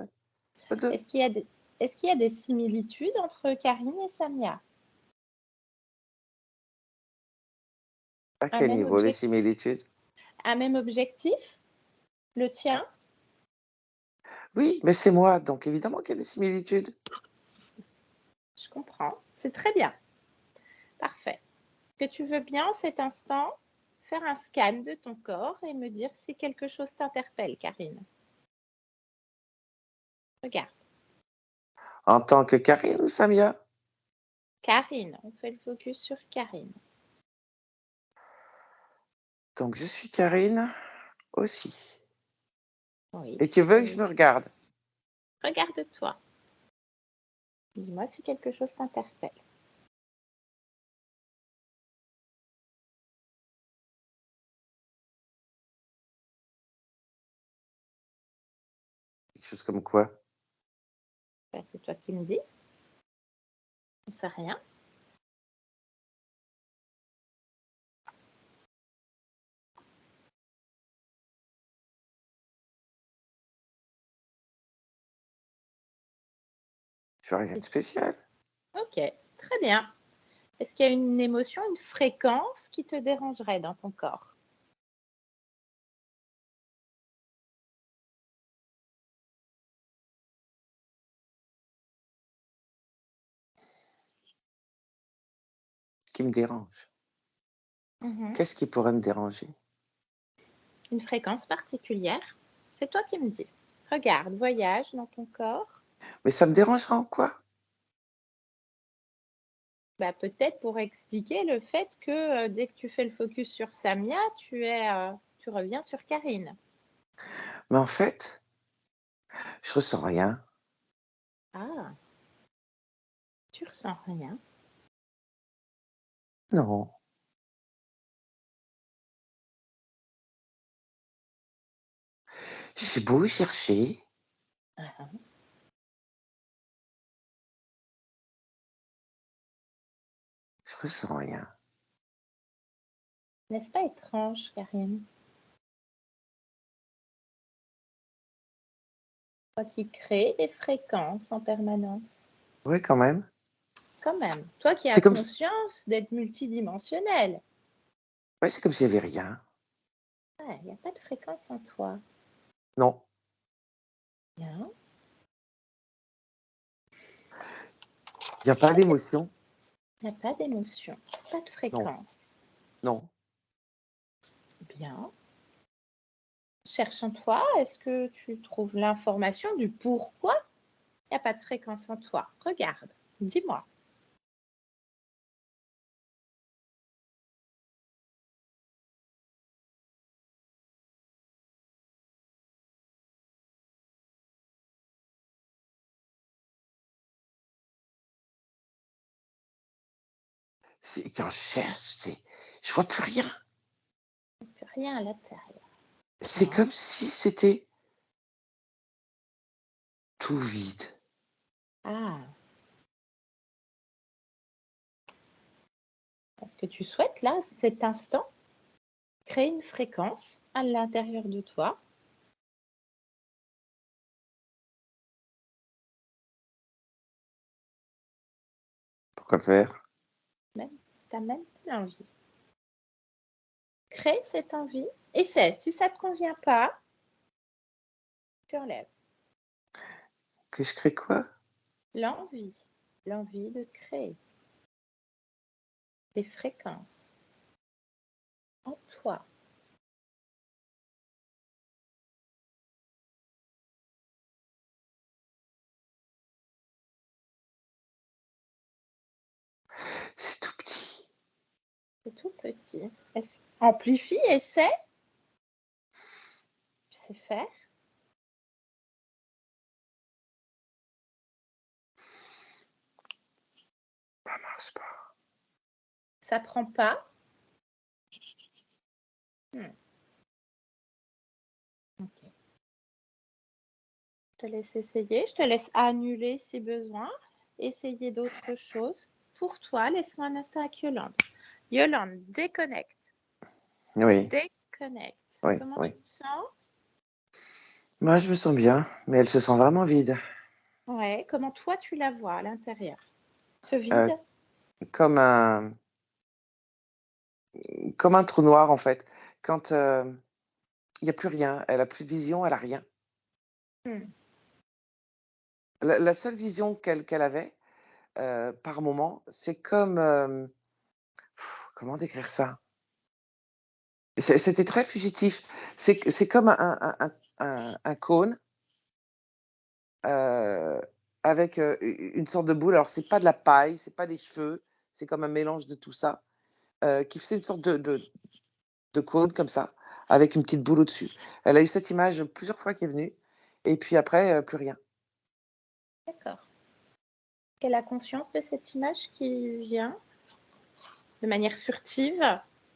aux 2. Est-ce qu'il y a des, est-ce qu'il y a des similitudes entre Karine et Samia? À Un quel même niveau les objectif? similitudes? Un même objectif? Le tien? Oui, mais c'est moi, donc évidemment qu'il y a des similitudes. Je comprends. C'est très bien. Parfait. Que tu veux bien, cet instant, faire un scan de ton corps et me dire si quelque chose t'interpelle, Karine. Regarde. En tant que Karine ou Samia? Karine, on fait le focus sur Karine. Donc je suis Karine aussi. Oui, Et tu veux que je me regarde? regarde-toi. Dis-moi si quelque chose t'interpelle. Quelque chose comme quoi? Ben, c'est toi qui me dis. On sait rien. Je veux rien de spécial. Ok, très bien. Est-ce qu'il y a une émotion, une fréquence qui te dérangerait dans ton corps? qui me dérange. Mhm. Qu'est-ce qui pourrait me déranger? Une fréquence particulière. C'est toi qui me dis. Regarde, voyage dans ton corps. Mais ça me dérangera en quoi? Bah, peut-être pour expliquer le fait que dès que tu fais le focus sur Samia, tu reviens sur Karine. Mais en fait, je ressens rien. Ah, tu ressens rien. Non. J'ai beau chercher, Ah, je ressens rien. n'est-ce pas étrange, Karine? Toi qui crées des fréquences en permanence. Oui, quand même. Quand même. Toi qui as C'est comme, conscience d'être multidimensionnel. ouais, c'est comme s'il n'y avait rien. Ouais, il n'y a pas de fréquence en toi. Non. Bien. Il n'y a pas d'émotion. Il n'y a pas d'émotion, pas de Non. fréquence. Non. Bien. Cherche en toi, est-ce que tu trouves l'information du pourquoi il n'y a pas de fréquence en toi? Regarde, dis-moi. Quand je cherche, je vois plus rien. Plus rien à l'intérieur. C'est Bien. comme si c'était tout vide. Ah, est-ce que tu souhaites là, cet instant, créer une fréquence à l'intérieur de toi? Pourquoi faire? Même, tu n'as même pas l'envie. Crée cette envie. Essaie. Si ça ne te convient pas, tu enlèves. Que je crée quoi? L'envie. L'envie de créer des fréquences en toi. C'est tout petit. C'est tout petit. Amplifie, essaie. Tu sais faire. Ça marche pas. Ça prend pas. Ok. Je te laisse essayer. Je te laisse annuler si besoin. Essayer d'autres choses. Pour toi, laisse-moi un instant avec Yolande. Yolande, déconnecte. Oui, Déconnecte. oui, Comment oui. tu te sens? Moi, je me sens bien, mais elle se sent vraiment vide. Ouais. Comment toi, tu la vois à l'intérieur? Ce Euh, vide? comme un, comme un trou noir, en fait. Quand il n'y a plus rien, elle a plus de vision, elle a rien. Hmm. La seule vision qu'elle avait, par moment, c'est comme, comment décrire ça? C'était très fugitif. C'est comme un cône, heu, avec, une sorte de boule. Alors c'est pas de la paille, c'est pas des cheveux, c'est comme un mélange de tout ça, qui faisait une sorte de cône comme ça, avec une petite boule au-dessus. Elle a eu cette image plusieurs fois qui est venue et puis après, plus rien. D'accord. Qu'elle a conscience de cette image qui vient de manière furtive?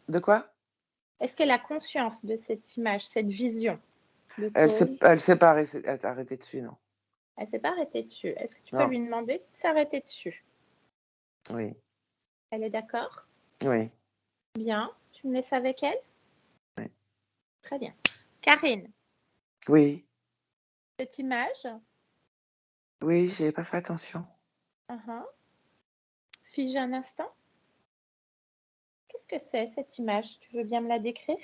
De quoi? Est-ce qu'elle a conscience de cette image, cette vision de Elle s'est cône? elle s'est pas arrêtée dessus, non. Elle ne s'est pas arrêtée dessus. Est-ce que tu peux Non. lui demander de s'arrêter dessus? Oui, Elle est d'accord? oui, Bien. Tu me laisses avec elle? oui. Très bien. Karine, Oui, cette image, oui, j'avais pas fait attention. uh-huh, fige un instant. Qu'est-ce que c'est cette image? Tu veux bien me la décrire?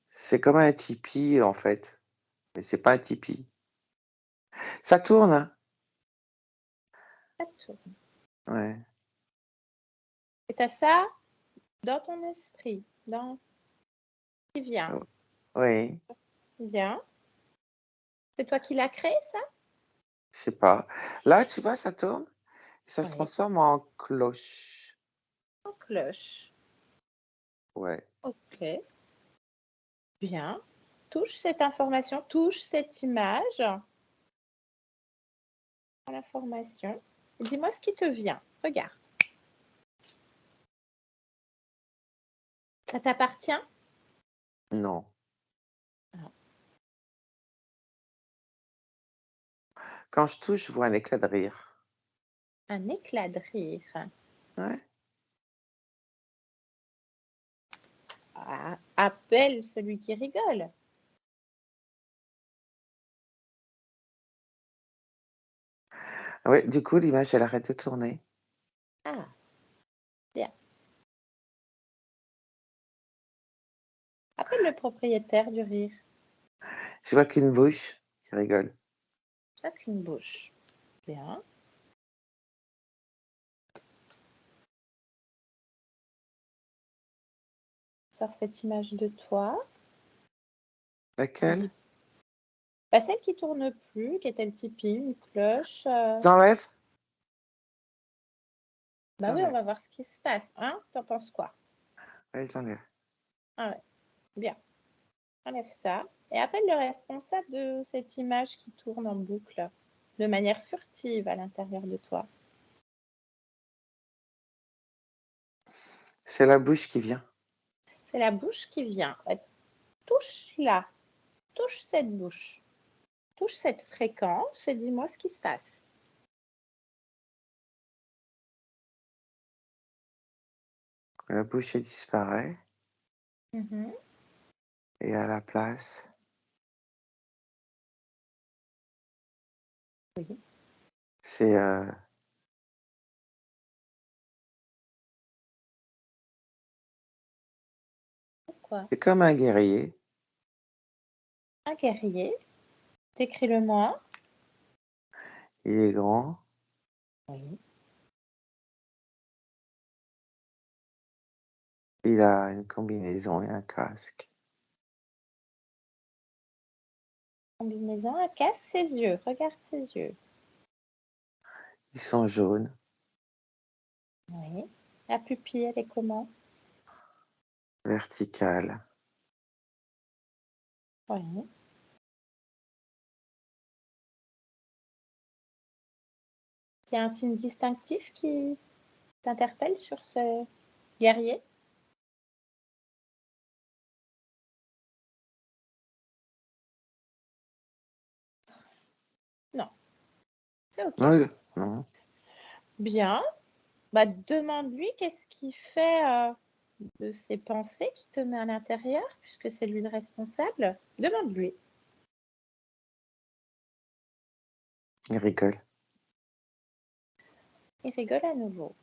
C'est comme un tipi, en fait, mais c'est pas un tipi. Ça tourne, hein? Ça tourne. Ouais. Et tu as ça dans ton esprit, qui vient. Oh, oui, Bien. C'est toi qui l'as créé, ça? je sais pas. Là, tu vois, ça tourne, et ça se Oui. transforme en cloche. En cloche. Ouais. Ok. Bien. Touche cette information, touche cette image. L'information. Dis-moi ce qui te vient. Regarde. Ça t'appartient? Non. Ah. Quand je touche, je vois un éclat de rire. Un éclat de rire. Ouais. Ah, appelle celui qui rigole. Ouais, du coup, l'image, elle arrête de tourner. Ah, bien. Appelle le propriétaire du rire. Je vois qu'une bouche qui rigole. Chaque une bouche. Bien. Sors cette image de toi. Laquelle? Bah, celle qui tourne plus, qui était le tipi, une cloche. J'enlève? Bah oui, on J'enlève. va voir ce qui se passe. Hein? T'en penses quoi? Oui, j'enlève. Ah ouais. Bien. Enlève ça. Et appelle le responsable de cette image qui tourne en boucle, de manière furtive à l'intérieur de toi. C'est la bouche qui vient. C'est la bouche qui vient. Touche là. Touche cette bouche. Touche cette fréquence et dis-moi ce qui se passe. La bouche, elle disparaît. Mhm. Et à la place, Oui. c'est Pourquoi? c'est comme un guerrier. Un guerrier. Décris-le-moi. Il est grand. Oui. Il a une combinaison et un casque. Combinaison, un casse ses yeux. Regarde ses yeux. Ils sont jaunes. Oui. La pupille, elle est comment? Verticales. Oui. Il y a un signe distinctif qui t'interpelle sur ce guerrier? Non. C'est OK. Non. Bien. Bah, demande-lui qu'est-ce qui fait de ses pensées qui te met à l'intérieur, puisque c'est lui le responsable. Demande-lui. Il rigole. Il rigole à nouveau.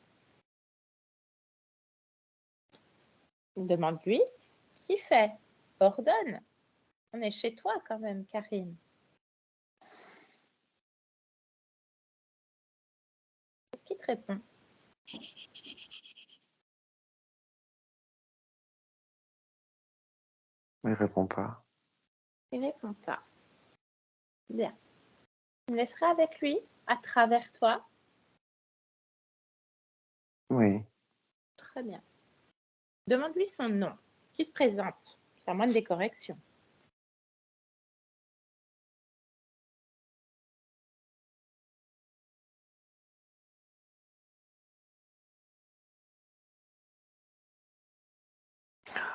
Demande-lui ce qu'il fait. Ordonne. On est chez toi quand même, Karine. Qu'est-ce qu'il te répond? Il répond pas. Il répond pas. Bien. Tu me laisseras avec lui, à travers toi. Oui. Très bien. Demande-lui son nom, qui se présente. C'est à moins des corrections.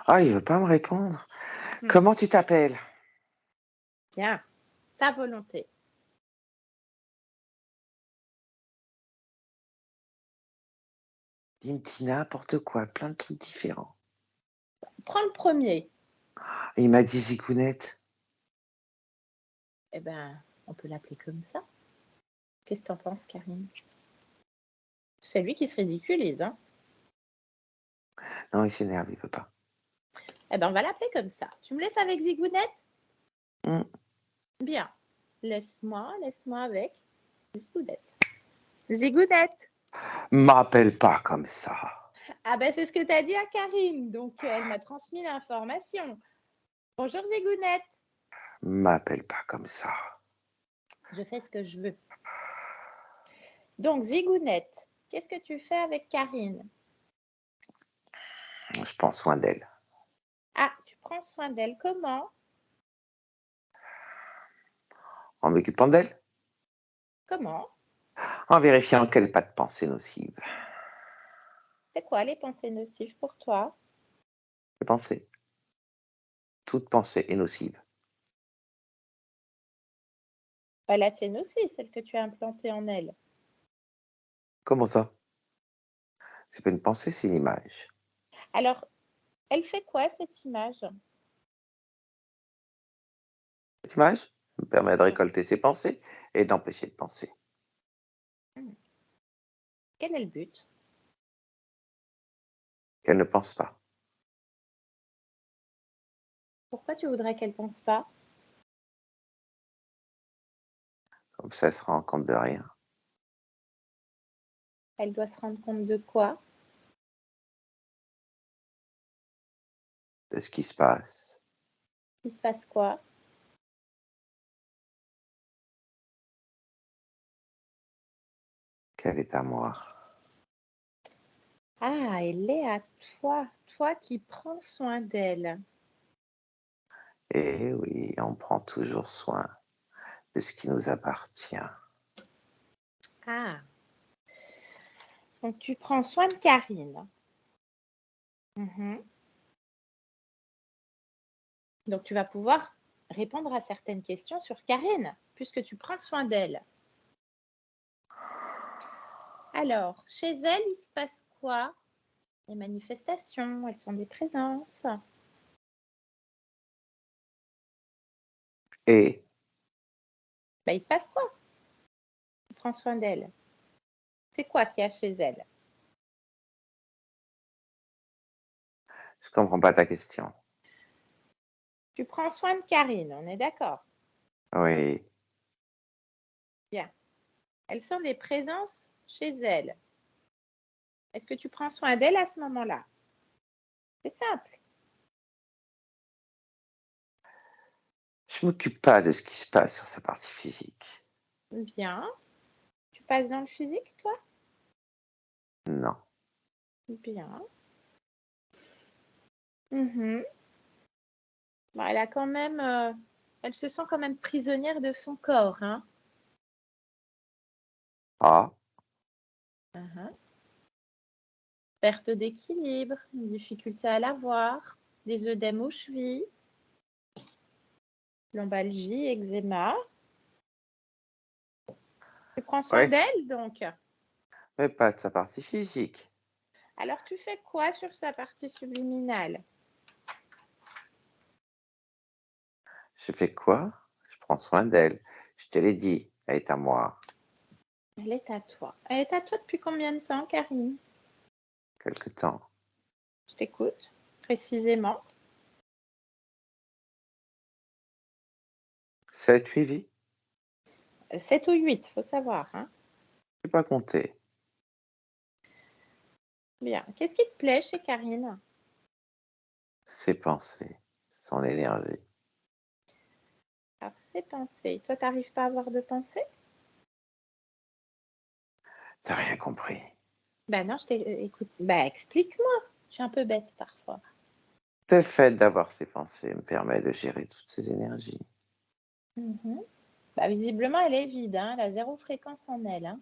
Ah, il veut pas me répondre. Comment tu t'appelles? Bien. Ta volonté. Il me dit n'importe quoi, plein de trucs différents. Prends le premier. Et il m'a dit Gigounette. Eh ben, on peut l'appeler comme ça. Qu'est-ce que t'en penses, Karine? C'est lui qui se ridiculise, hein? Non, il s'énerve, il veut pas. Eh ben, on va l'appeler comme ça. Tu me laisses avec Zigounette? Mm. Bien. Laisse-moi avec Zigounette. Zigounette. M'appelle pas comme ça. Ah ben c'est ce que tu as dit à Karine, donc elle m'a transmis l'information. Bonjour Zigounette, M'appelle pas comme ça. je fais ce que je veux. Donc Zigounette, qu'est-ce que tu fais avec Karine? Je prends soin d'elle. Ah, tu prends soin d'elle comment? En m'occupant d'elle, Comment? en vérifiant qu'elle n'a pas de pensée nocive. C'est quoi les pensées nocives pour toi? Les pensées. Toute pensée est nocive. Bah, la tienne aussi, celle que tu as implantée en elle. Comment ça? C'est pas une pensée, c'est une image. Alors, elle fait quoi cette image? Cette image me permet de Ouais. récolter ses pensées et d'empêcher de penser. Quel est le but? Qu'elle ne pense pas. Pourquoi tu voudrais qu'elle pense pas? Comme ça, elle se rend compte de rien. Elle doit se rendre compte de quoi? De ce qui se passe. Il se passe quoi? Qu'elle est à moi. Ah, elle est à toi, toi qui prends soin d'elle. Et oui, on prend toujours soin de ce qui nous appartient. Ah, donc tu prends soin de Karine. Mhm. Donc tu vas pouvoir répondre à certaines questions sur Karine, puisque tu prends soin d'elle. Alors, chez elle, il se passe quoi? Les manifestations, elles sont des présences. Et Ben, il se passe quoi? Tu prends soin d'elle. C'est quoi qu'il y a chez elle? je comprends pas ta question. Tu prends soin de Karine, on est d'accord? Oui, Bien. Elles sont des présences chez elle. Est-ce que tu prends soin d'elle à ce moment-là? C'est simple. je m'occupe pas de ce qui se passe sur sa partie physique. Bien. Tu passes dans le physique, toi? Non. Bien. Mhm. Bon, elle a quand même, elle se sent quand même prisonnière de son corps, hein? Ah, Mhm. Perte d'équilibre, une difficulté à la voir, des œdèmes aux chevilles, lombalgie, eczéma. Tu prends soin ouais, d'elle, donc. mais pas de sa partie physique. Alors, tu fais quoi sur sa partie subliminale? Je fais quoi? Je prends soin d'elle. Je te l'ai dit, elle est à moi. Elle est à toi. Elle est à toi depuis combien de temps, Karine? Quelque temps. Je t'écoute, précisément. 7, 8 vies? 7 ou 8, faut savoir, hein? Je n'ai pas compté. Bien. Qu'est-ce qui te plaît chez Karine? Ses pensées, son énergie. Alors, ses pensées. Toi, tu n'arrives pas à avoir de pensées? T'as rien compris. Ben non, écoute, ben explique-moi. Je suis un peu bête parfois. Le fait d'avoir ces pensées me permet de gérer toutes ces énergies. Mhm. Bah, visiblement, elle est vide, hein. Elle a zéro fréquence en elle, hein.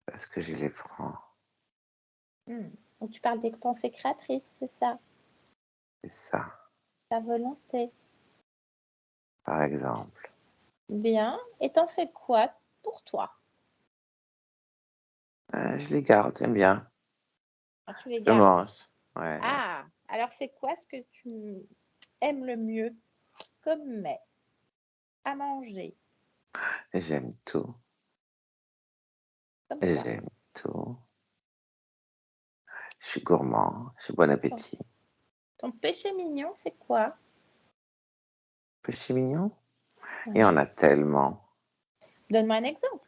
Parce que je les prends. Donc, tu parles des pensées créatrices, c'est ça, C'est ça, ta volonté. par exemple. Bien. Et t'en fais quoi pour toi? Je les garde, j'aime bien. Alors, tu les Je gardes. mange. Ouais. Ah, alors c'est quoi ce que tu aimes le mieux comme mets à manger? J'aime tout. Comme quoi? J'aime tout. Je suis gourmand. J'ai bon Ton, appétit. ton péché mignon, c'est quoi? Péché mignon? Il y en Ouais. a tellement. Donne-moi un exemple.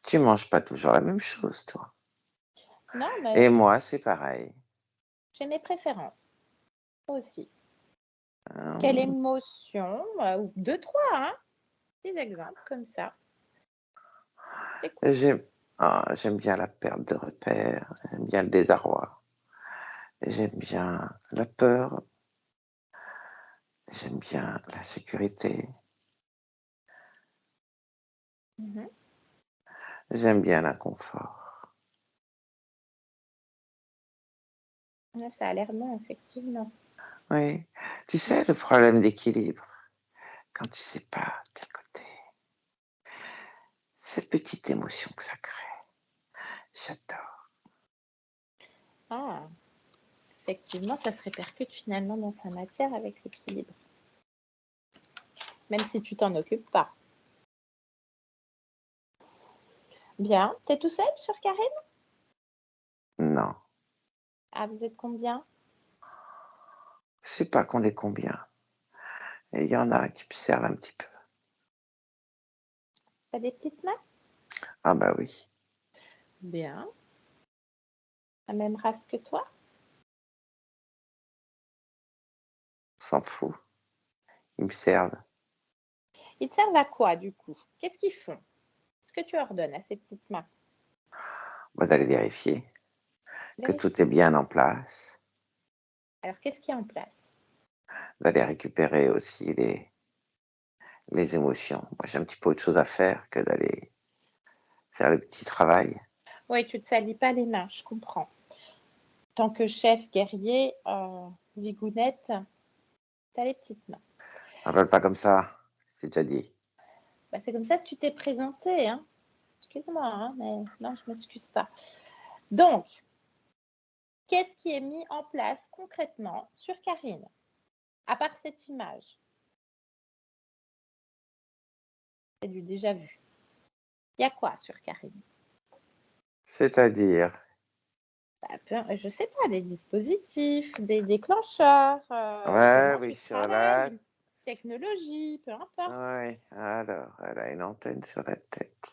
Tu manges pas toujours la même chose, toi. Non, mais Et moi, c'est pareil. j'ai mes préférences. Moi aussi. Euh, Quelle émotion, ou 2-3, hein? Des exemples comme ça. Écoute. j'aime bien la perte de repères, j'aime bien le désarroi, j'aime bien la peur, j'aime bien la sécurité, Mhm. j'aime bien l'inconfort. Ça a l'air bon, effectivement. Oui, tu sais, le problème d'équilibre, quand tu sais pas de quel côté, cette petite émotion que ça crée, j'adore. Ah, effectivement, ça se répercute finalement dans sa matière avec l'équilibre. Même si tu t'en occupes pas. Bien. T'es tout seul sur Karine? Non, Ah, vous êtes combien? je sais pas qu'on est combien. Et il y en a qui me servent un petit peu. T'as des petites mains? Ah bah oui, Bien. La même race que toi? on s'en fout. Ils me servent. Ils te servent à quoi, du coup? Qu'est-ce qu'ils font? Qu'est-ce que tu ordonnes à ces petites mains? Bah, d'aller vérifier que tout est bien en place, Alors, qu'est-ce qui est en place? d'aller récupérer aussi les émotions. Moi, j'ai un petit peu autre chose à faire que d'aller faire le petit travail. Oui, tu te salis pas les mains, je comprends. Tant que chef guerrier, zigounette, t'as les petites mains. Rappelle pas comme ça, c'est déjà dit. Bah, c'est comme ça que tu t'es présenté, hein. Excuse-moi, hein, mais non, je m'excuse pas. Donc, qu'est-ce qui est mis en place concrètement sur Karine, à part cette image? C'est du déjà vu. Il y a quoi sur Karine? C'est-à-dire, Je sais pas, des dispositifs, des déclencheurs, ouais, comment oui, tu sur travailles, la... une technologie, peu importe. Ouais, alors, elle a une antenne sur la tête,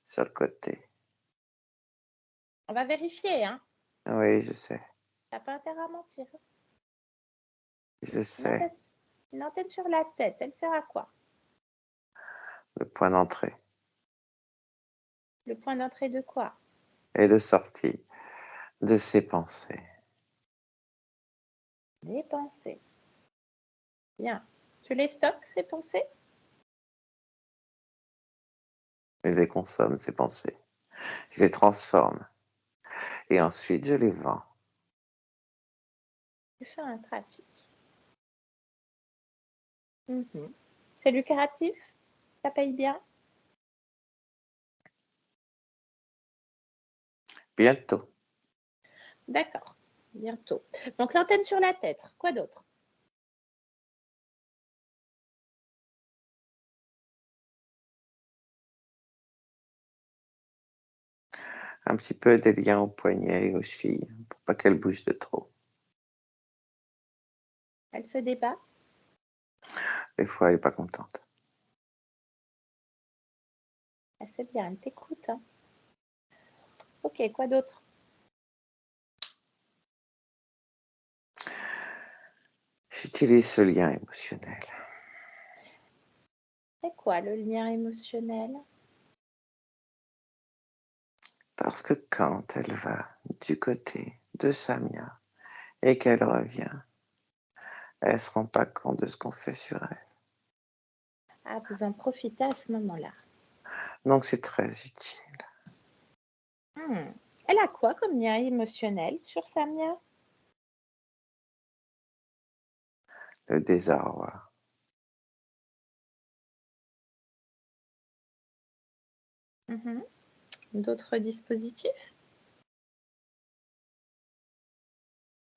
sur le côté. On va vérifier, hein. Oui, je sais, T'as pas intérêt à mentir. je Une sais. antenne, une antenne sur la tête, elle sert à quoi? Le point d'entrée Le point d'entrée de quoi? et de sortie de ses pensées. Des pensées. Bien. Tu les stockes, ces pensées? Je les consomme, ces pensées. Je les transforme et ensuite je les vends. Tu fais un trafic. Mhm. C'est lucratif? Ça paye bien? Bientôt. D'accord. Bientôt. Donc l'antenne sur la tête. Quoi d'autre? Un petit peu des liens aux poignets et aux chevilles pour pas qu'elle bouge de trop. Elle se débat? Des fois, elle est pas contente. Ah, c'est bien, elle t'écoute, hein. Ok, quoi d'autre? J'utilise ce lien émotionnel C'est quoi le lien émotionnel? parce que quand elle va du côté de Samia et qu'elle revient, elle se rend pas compte de ce qu'on fait sur elle. Ah, vous en profitez à ce moment-là. Donc c'est très utile. Hmm. Elle a quoi comme lien émotionnel sur Samia? Le désarroi. Mhm. D'autres dispositifs?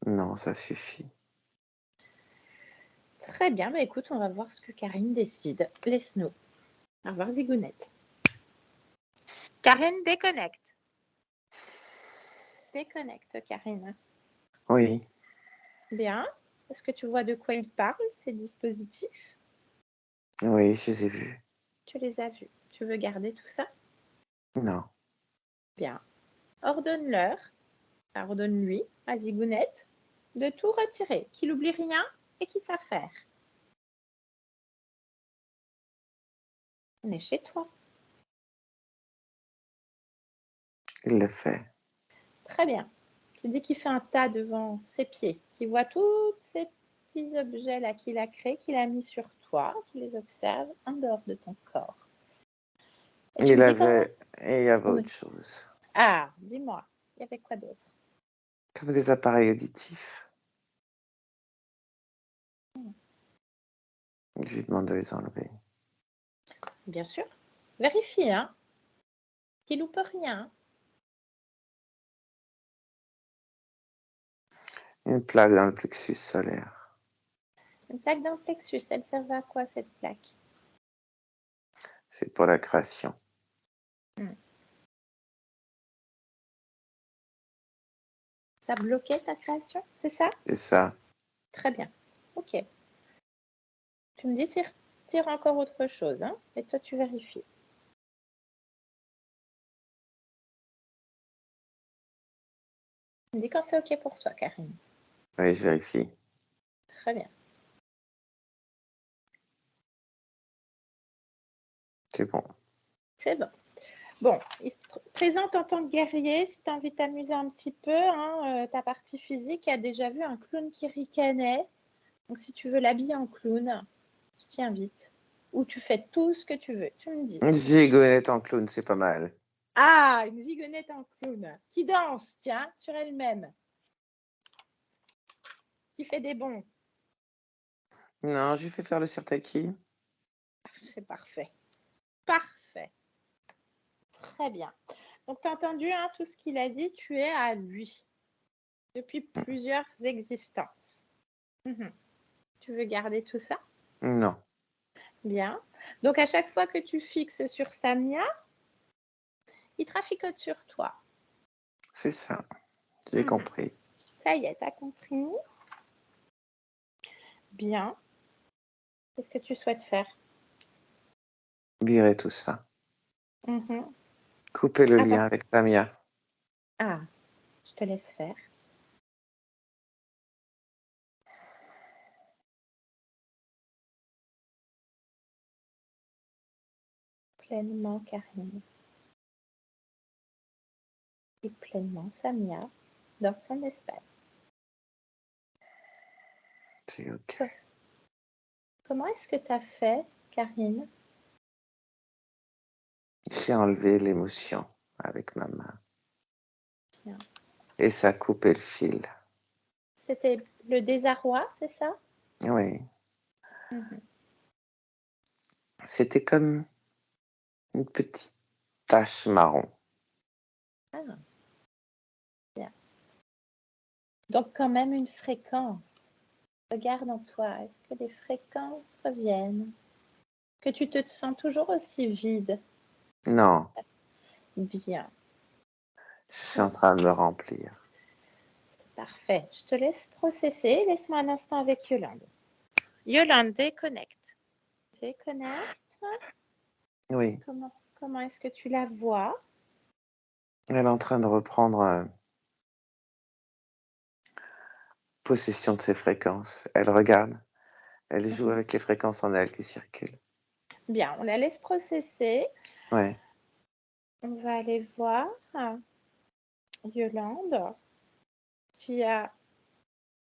Non, ça suffit. Très bien, bah écoute, on va voir ce que Karine décide. Laisse-nous. Au revoir, Zigounette. Karine, déconnecte. Déconnecte, Karine. Oui, Bien. Est-ce que tu vois de quoi ils parlent, ces dispositifs? oui, je les ai vus. Tu les as vus. Tu veux garder tout ça? Non, Bien. ordonne-leur, ordonne-lui à Zigounette de tout retirer, qu'il n'oublie rien et qu'il s'affaire. On est chez toi. Il le fait. Très bien. Tu dis qu'il fait un tas devant ses pieds, qu'il voit tous ces petits objets-là qu'il a créés, qu'il a mis sur toi, qu'il les observe en dehors de ton corps. Et tu Il me dis comment... avait, et il y avait Oui. autre chose. Ah, dis-moi, il y avait quoi d'autre? Comme des appareils auditifs. Je lui demande de les enlever. Bien sûr. Vérifie, hein, qu'il loupe rien. Une plaque dans le plexus solaire. Une plaque dans le plexus, elle servait à quoi cette plaque? C'est pour la création. Ça bloquait ta création, c'est ça? C'est ça. Très bien. Ok. Tu me dis s'il retire encore autre chose, hein, et toi tu vérifies. Tu me dis quand c'est ok pour toi, Karine. Oui, je vérifie. Très bien. C'est bon. C'est bon. Bon, il se présente en tant que guerrier, si tu as envie de t'amuser un petit peu, hein, ta partie physique a déjà vu un clown qui ricanait. Donc si tu veux l'habiller en clown, je t'y invite. Ou tu fais tout ce que tu veux, tu me dis. Une zigounette en clown, c'est pas mal. Ah, une zigounette en clown qui danse, tiens, sur elle-même. Qui fait des bonds. Non, je lui fais faire le sirtaki. C'est parfait. Parfait. Très bien. Donc, tu as entendu hein, tout ce qu'il a dit, tu es à lui depuis plusieurs existences. Tu veux garder tout ça? Non. Bien. Donc, à chaque fois que tu fixes sur Samia, il traficote sur toi. C'est ça. J'ai compris. Ça y est, tu as compris. Bien. Qu'est-ce que tu souhaites faire? Virer tout ça. Mhm. Couper le Attends. lien avec Samia. Ah, je te laisse faire. Pleinement Karine. Et pleinement Samia dans son espace. C'est ok. Comment est-ce que tu as fait, Karine? J'ai enlevé l'émotion avec ma main. Bien. Et ça a coupé le fil. C'était le désarroi, c'est ça? Oui. C'était comme une petite tache marron. Ah, bien. Donc quand même une fréquence. Regarde en toi, est-ce que les fréquences reviennent? Que tu te sens toujours aussi vide? Non, Bien, je suis en train de me remplir. c'est parfait. Je te laisse processer. Laisse-moi un instant avec Yolande. Yolande, déconnecte. Déconnecte. Oui, Comment est-ce que tu la vois? elle est en train de reprendre possession de ses fréquences. Elle regarde, elle joue avec les fréquences en elle qui circulent. Bien, on la laisse processer. Ouais. On va aller voir Yolande. Tu as...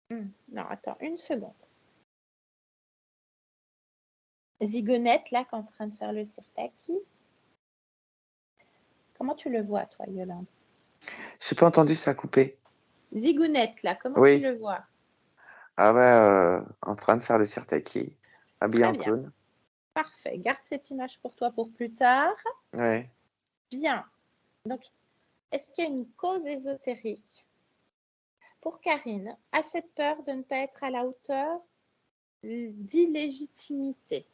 Non, attends, une seconde. Zigonette, là, qui est en train de faire le sirtaki. Comment tu le vois, toi, Yolande? J'ai pas entendu ça couper. Zigounette, là, comment Oui. tu le vois? Ah ouais, en train de faire le sirtaki. Habillé Très en bien. clown. Parfait. Garde cette image pour toi pour plus tard. Ouais. Bien. Donc, est-ce qu'il y a une cause ésotérique pour Karine à cette peur de ne pas être à la hauteur d'illégitimité?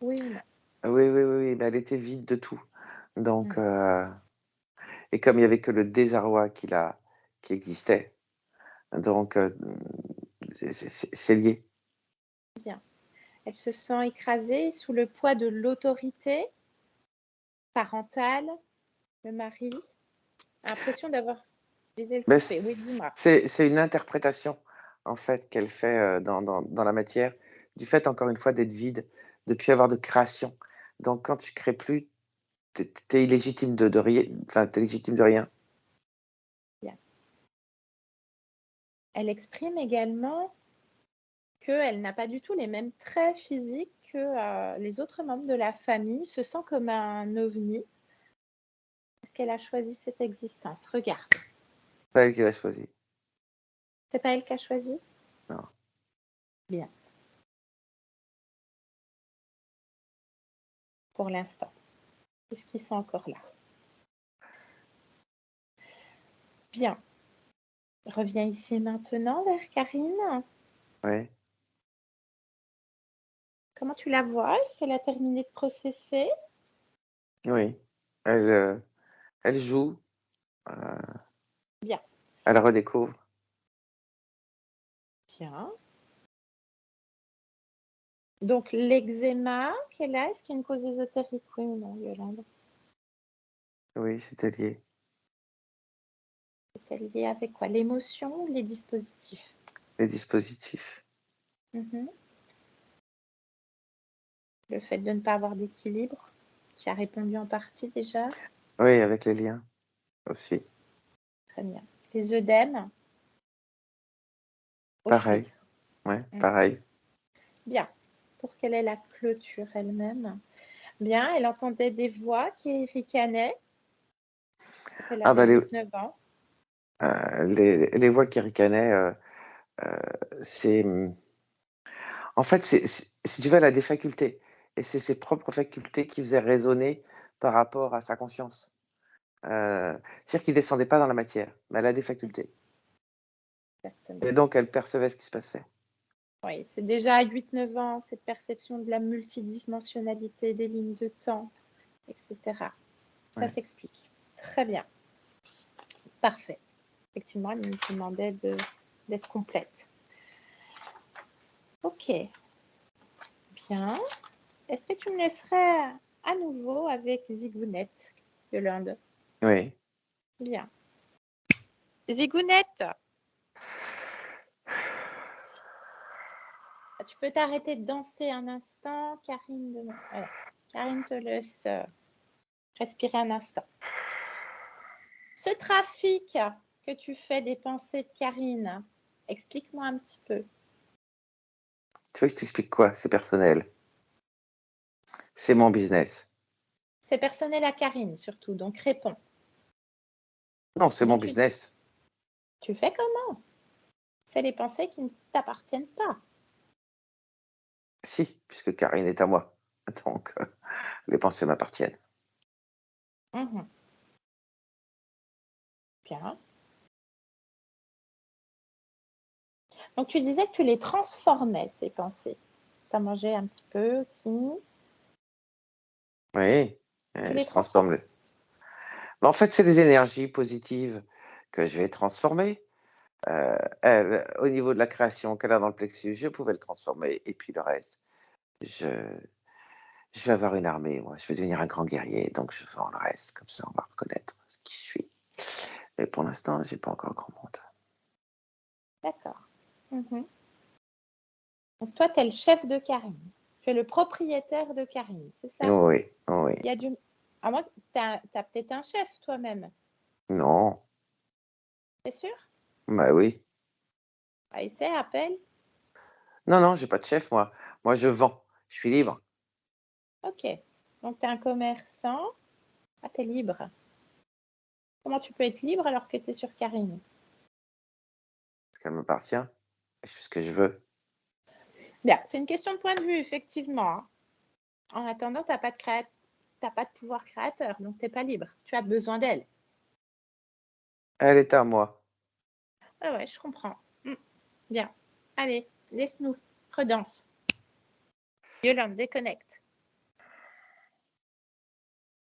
Oui ou non? Oui, mais elle était vide de tout. Donc, et comme il y avait que le désarroi qui existait, donc c'est lié. Bien. Elle se sent écrasée sous le poids de l'autorité parentale, le mari. L'impression d'avoir visé le Ben, coupé. Oui, dis-moi. c'est une interprétation, en fait, qu'elle fait dans la matière, du fait, encore une fois, d'être vide, de ne plus avoir de création. Donc, quand tu crées plus, tu es illégitime de rien. Enfin, tu es légitime de rien. Bien. Elle exprime également qu'elle n'a pas du tout les mêmes traits physiques que les autres membres de la famille, se sent comme un ovni. Est-ce qu'elle a choisi cette existence? Regarde. C'est pas elle qui l'a choisi. C'est pas elle qui a choisi? Non. Bien. Pour l'instant, puisqu'ils sont encore là. Bien. Reviens ici maintenant vers Karine. Oui. Comment tu la vois? Est-ce qu'elle a terminé de processer? Oui. Elle joue, Bien. elle redécouvre. Bien. Donc, l'eczéma qu'elle a, est-ce qu'il y a une cause ésotérique, oui ou non, Yolande? Oui, c'était lié. C'est lié avec quoi? L'émotion ou les dispositifs? Les dispositifs. Mhm. Le fait de ne pas avoir d'équilibre? Tu as répondu en partie déjà? Oui, avec les liens aussi. Très bien. Les œdèmes? Aux chevilles. Pareil. Ouais, Mhm. pareil. Bien. Pour quelle est la clôture elle-même? Bien. Elle entendait des voix qui ricanaient quand elle Ah bah avait 8-9 ans. les voix qui ricanaient, c'est en fait, si tu veux, elle a des facultés et c'est ses propres facultés qui faisaient résonner par rapport à sa conscience. C'est-à-dire qu'il descendait pas dans la matière, mais elle a des facultés Exactement. et donc elle percevait ce qui se passait. Oui, c'est déjà à 8-9 ans, cette perception de la multidimensionnalité des lignes de temps, etc. Ça Ouais. s'explique. Très bien. Parfait. Effectivement, elle me demandait d'être complète. Ok. Bien. Est-ce que tu me laisserais à nouveau avec Zigounette, Yolande? Oui. Bien. Zigounette, tu peux t'arrêter de danser un instant. Voilà. Karine te laisse respirer un instant. Ce trafic que tu fais des pensées de Karine, explique-moi un petit peu. Tu veux que je t'explique quoi? C'est personnel. C'est mon business. C'est personnel à Karine surtout, donc réponds. Non, c'est Comment mon business. tu fais comment? C'est les pensées qui ne t'appartiennent pas. Si, puisque Karine est à moi. Donc, les pensées m'appartiennent. Mhm. Bien. Donc tu disais que tu les transformais, ces pensées. Tu as mangé un petit peu aussi. Oui, Tu les je transforme transformes. mais en fait, c'est des énergies positives que je vais transformer. Au niveau de la création qu'elle a dans le plexus, je pouvais le transformer et puis le reste, je je vais avoir une armée, moi, je vais devenir un grand guerrier, donc je vends le reste, comme ça on va reconnaître qui je suis. Mais pour l'instant, j'ai pas encore grand monde. D'accord. Mhm. Donc toi, tu es le chef de Karine. Tu es le propriétaire de Karine, c'est ça? Oui, oui. Il y a du... À moins que tu as peut-être un chef toi-même. Non, C'est sûr? bah oui. Ah, essaie, appelle. Non, non, j'ai pas de chef, moi. Moi, je vends, je suis libre. Ok. Donc tu es un commerçant. Ah, tu es libre. Comment tu peux être libre alors que tu es sur Karine? Parce qu'elle m'appartient, je fais ce que je veux. Bien, c'est une question de point de vue, effectivement, hein. En attendant, tu n'as pas de pouvoir créateur, donc tu n'es pas libre. Tu as besoin d'elle. Elle est à moi. Ah ouais, je comprends. Bien. Allez, laisse-nous. Redanse. Yolande, déconnecte.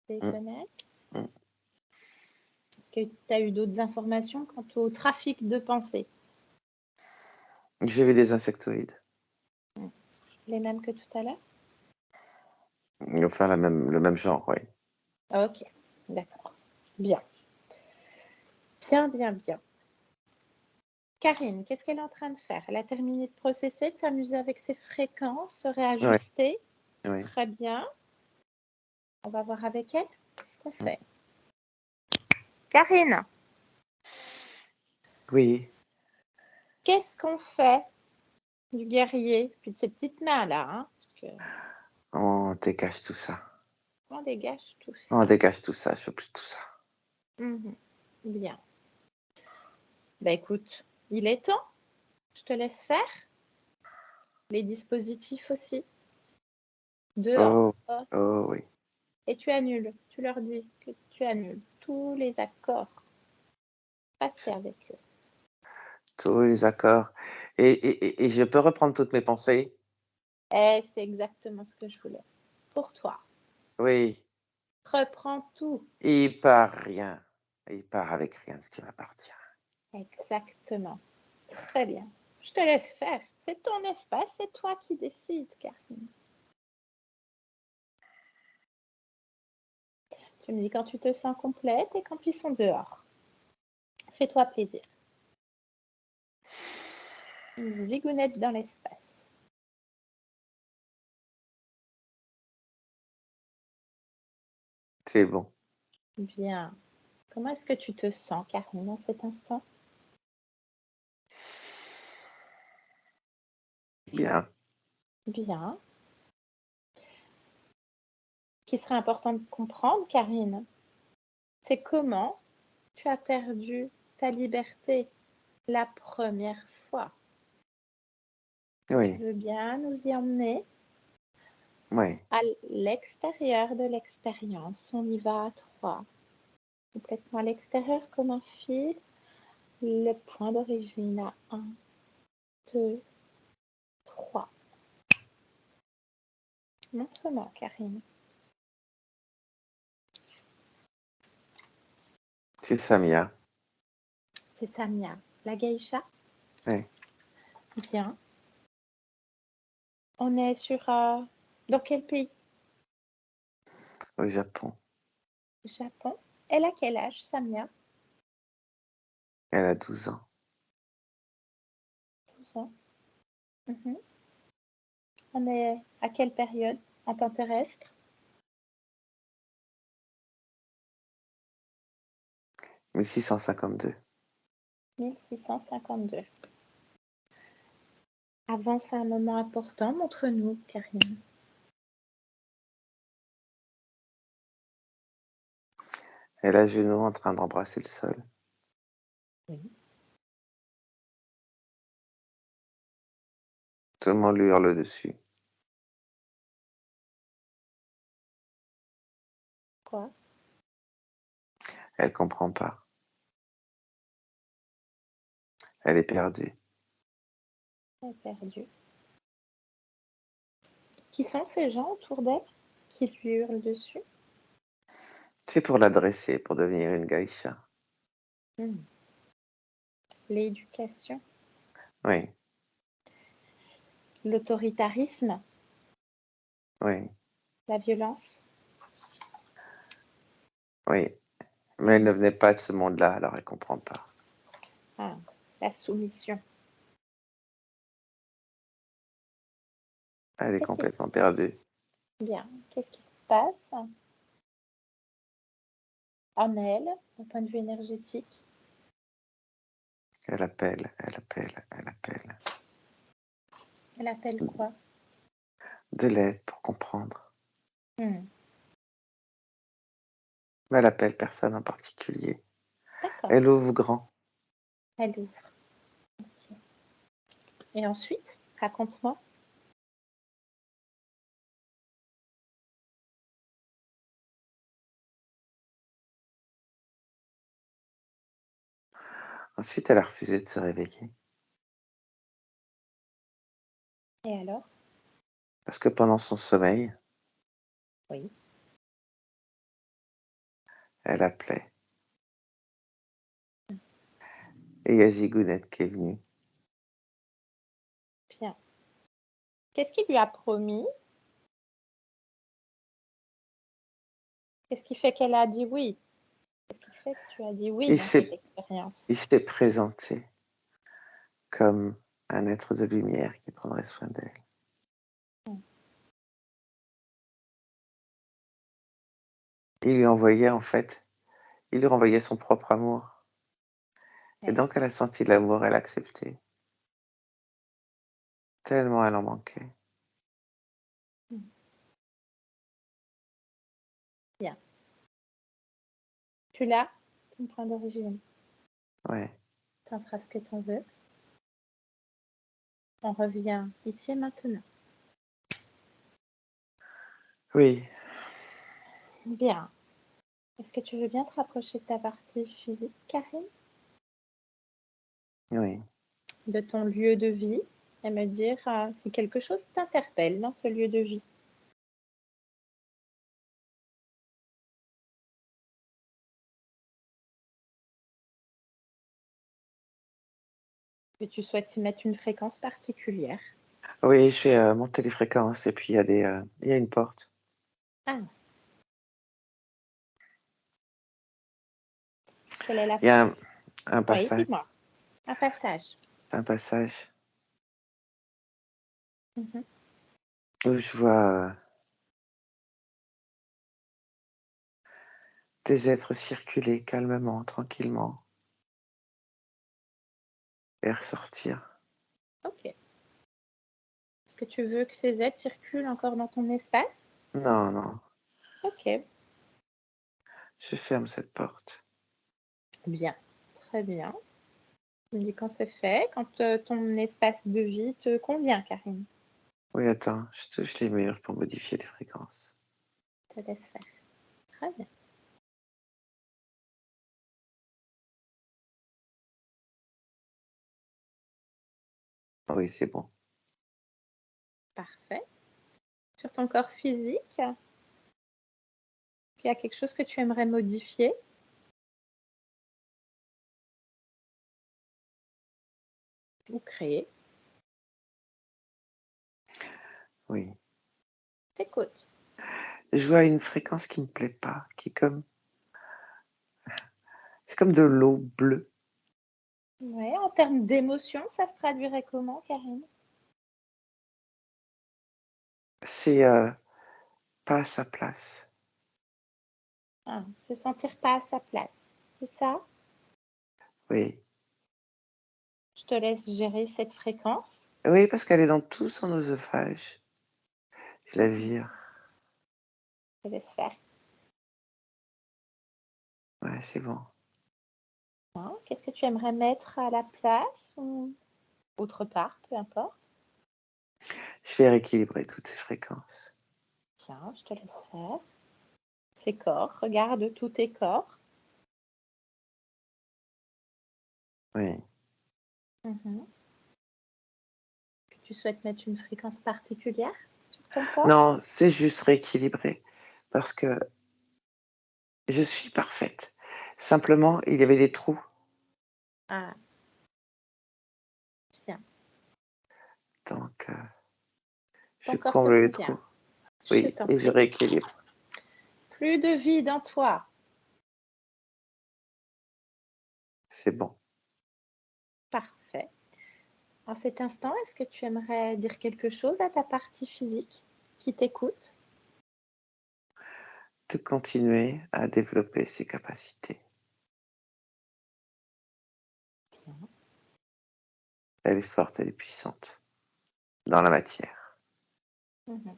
Déconnecte. Mm. Est-ce que tu as eu d'autres informations quant au trafic de pensée? J'ai vu des insectoïdes. Les mêmes que tout à l'heure? Enfin, le même genre, oui. Ok, d'accord. Bien. Bien, bien, bien. Karine, qu'est-ce qu'elle est en train de faire? Elle a terminé de processer, de s'amuser avec ses fréquences, se réajuster. Oui. Très bien. On va voir avec elle ce qu'on fait. Karine, Oui. qu'est-ce qu'on fait du guerrier, puis de ces petites mains-là, hein, parce que On dégage tout ça. on dégage tout On ça. dégage tout ça. Je veux plus de tout ça. Mhm. Bien. Ben écoute, il est temps. Je te laisse faire. Les dispositifs aussi. Dehors. Oh oui. Et tu annules. Tu leur dis que tu annules tous les accords passés avec eux. Tous les accords. Et je peux reprendre toutes mes pensées? Et c'est exactement ce que je voulais. Pour toi. Oui. Reprends tout. Il part rien. Il part avec rien ce qui va partir. Exactement. Très bien. Je te laisse faire. C'est ton espace, c'est toi qui décides, Karine. Tu me dis quand tu te sens complète et quand ils sont dehors. Fais-toi plaisir. Une zigounette dans l'espace. C'est bon. Bien. Comment est-ce que tu te sens, Karine, en cet instant? Bien. Bien. Ce qui serait important de comprendre, Karine, c'est comment tu as perdu ta liberté la première fois. Oui. Tu veux bien nous y emmener Oui. à l'extérieur de l'expérience? On y va à 3. Complètement à l'extérieur comme un fil. Le point d'origine à 1, 2, 3. Montre-moi, Karine. C'est Samia. C'est Samia. La geisha? Oui. Bien. On est sur... dans quel pays? Au Japon. Japon. Elle a quel âge, Samia? Elle a 12 ans. 12 ans. Mhm. On est à quelle période en temps terrestre? 1652. 1652. Avance à un moment important, montre-nous, Karine. Elle a genoux en train d'embrasser le sol. Oui. Tout le monde lui hurle dessus. Quoi? Elle comprend pas. Elle est perdue. Elle est perdue. Qui sont ces gens autour d'elle qui lui hurlent dessus? C'est pour l'adresser, pour devenir une geisha. L'éducation, Oui. l'autoritarisme, Oui. la violence. Oui. Mais elle ne venait pas de ce monde-là, alors elle comprend pas. Ah, la soumission. Elle est Qu'est-ce qui se... complètement perdue. Bien. Qu'est-ce qui se passe en elle, d'un point de vue énergétique? Elle appelle, elle appelle, elle appelle. Elle appelle quoi? De l'aide pour comprendre. Hmm. Mais elle appelle personne en particulier. D'accord. Elle ouvre grand. Elle ouvre. Ok. Et ensuite, raconte-moi. Ensuite, elle a refusé de se réveiller. Et alors? Parce que pendant son sommeil, Oui. elle appelait. Et il y a Zigounette qui est venue. Bien. Qu'est-ce qu'il lui a promis? Qu'est-ce qui fait qu'elle a dit oui? Qu'est-ce qui fait, tu as dit oui Il dans cette s'est expérience. il s'est présenté comme un être de lumière qui prendrait soin d'elle. Mmh. Il lui envoyait en fait il lui renvoyait son propre amour et Ouais. donc elle a senti l'amour, elle a accepté. Tellement elle en manquait. Mmh. Bien. Tu l'as, ton point d'origine. Ouais, Tu en feras ce que tu en veux. On revient ici et maintenant. oui, Bien. Est-ce que tu veux bien te rapprocher de ta partie physique, Karine, oui. de ton lieu de vie, et me dire si quelque chose t'interpelle dans ce lieu de vie? Que tu souhaites y mettre une fréquence particulière? Oui, je fais, monter les fréquences et puis il y a une porte. Ah, quelle est la... Il y a un Oui, passage dis-moi. Un passage. un passage Mhm. où je vois, des êtres circuler calmement, tranquillement et ressortir. Ok. Est-ce que tu veux que ces êtres circulent encore dans ton espace? Non, non, Ok, je ferme cette porte. bien. Très bien. Tu me dis quand c'est fait, quand ton espace de vie te convient, Karine. Oui, attends, je touche les murs pour modifier les fréquences. Je te laisse faire. Très bien. Oui, c'est bon. Parfait. Sur ton corps physique, il y a quelque chose que tu aimerais modifier? Ou créer? Oui. T'écoute. Je vois une fréquence qui me plaît pas, qui est comme c'est comme de l'eau bleue. Ouais, en termes d'émotion, ça se traduirait comment, Karine? C'est, pas à sa place. Ah, se sentir pas à sa place, c'est ça? Oui. Je te laisse gérer cette fréquence. Oui, parce qu'elle est dans tout son oesophage. Je la Mhm. vire. Je te laisse faire. Ouais, c'est bon. Hein, qu'est-ce que tu aimerais mettre à la place ou autre part, peu importe? Je vais rééquilibrer toutes ces fréquences. Bien, je te laisse faire. Ces corps, regarde tous tes corps. Oui. Mhm. Tu souhaites mettre une fréquence particulière sur ton corps? Non, c'est juste rééquilibrer parce que je suis parfaite. Simplement, il y avait des trous. Ah, bien. Donc, je Ton corps te comble les convient. trous. Je Oui, t'en et je prie. rééquilibre. Plus de vide en toi. C'est bon. Parfait. En cet instant, est-ce que tu aimerais dire quelque chose à ta partie physique qui t'écoute? De continuer à développer ses capacités. Bien. Elle est forte, elle est puissante dans la matière. Mhm.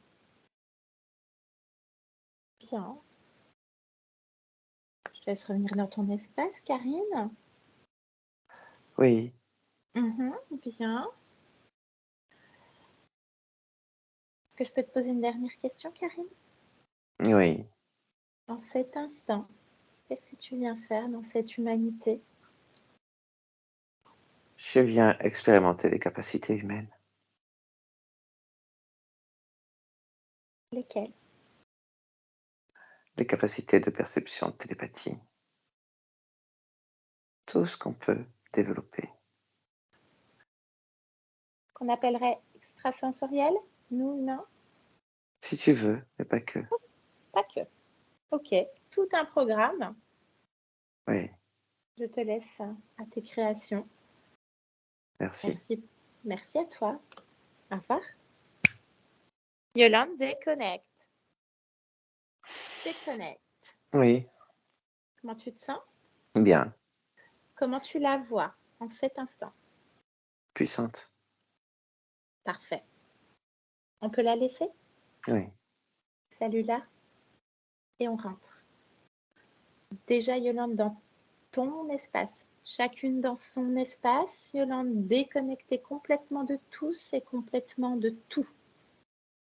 Bien. Je te laisse revenir dans ton espace, Karine. Oui, Mhm, bien. Est-ce que je peux te poser une dernière question, Karine? oui. En cet instant, qu'est-ce que tu viens faire dans cette humanité? Je viens expérimenter les capacités humaines. Lesquelles? Les capacités de perception, de télépathie. Tout ce qu'on peut développer. Qu'on appellerait extrasensorielles? Nous, humains? Si tu veux, mais pas que. Pas que. Ok. Tout un programme Oui, Je te laisse à tes créations. merci. Merci. Merci à toi. Au revoir. Yolande, déconnecte. Déconnecte. Oui, Comment tu te sens? bien, Comment tu la vois en cet instant? puissante. Parfait. On peut la laisser? Oui, Salut-là. Et on rentre. Déjà, Yolande, dans ton espace. Chacune dans son espace. Yolande, déconnectée complètement de tous et complètement de tout.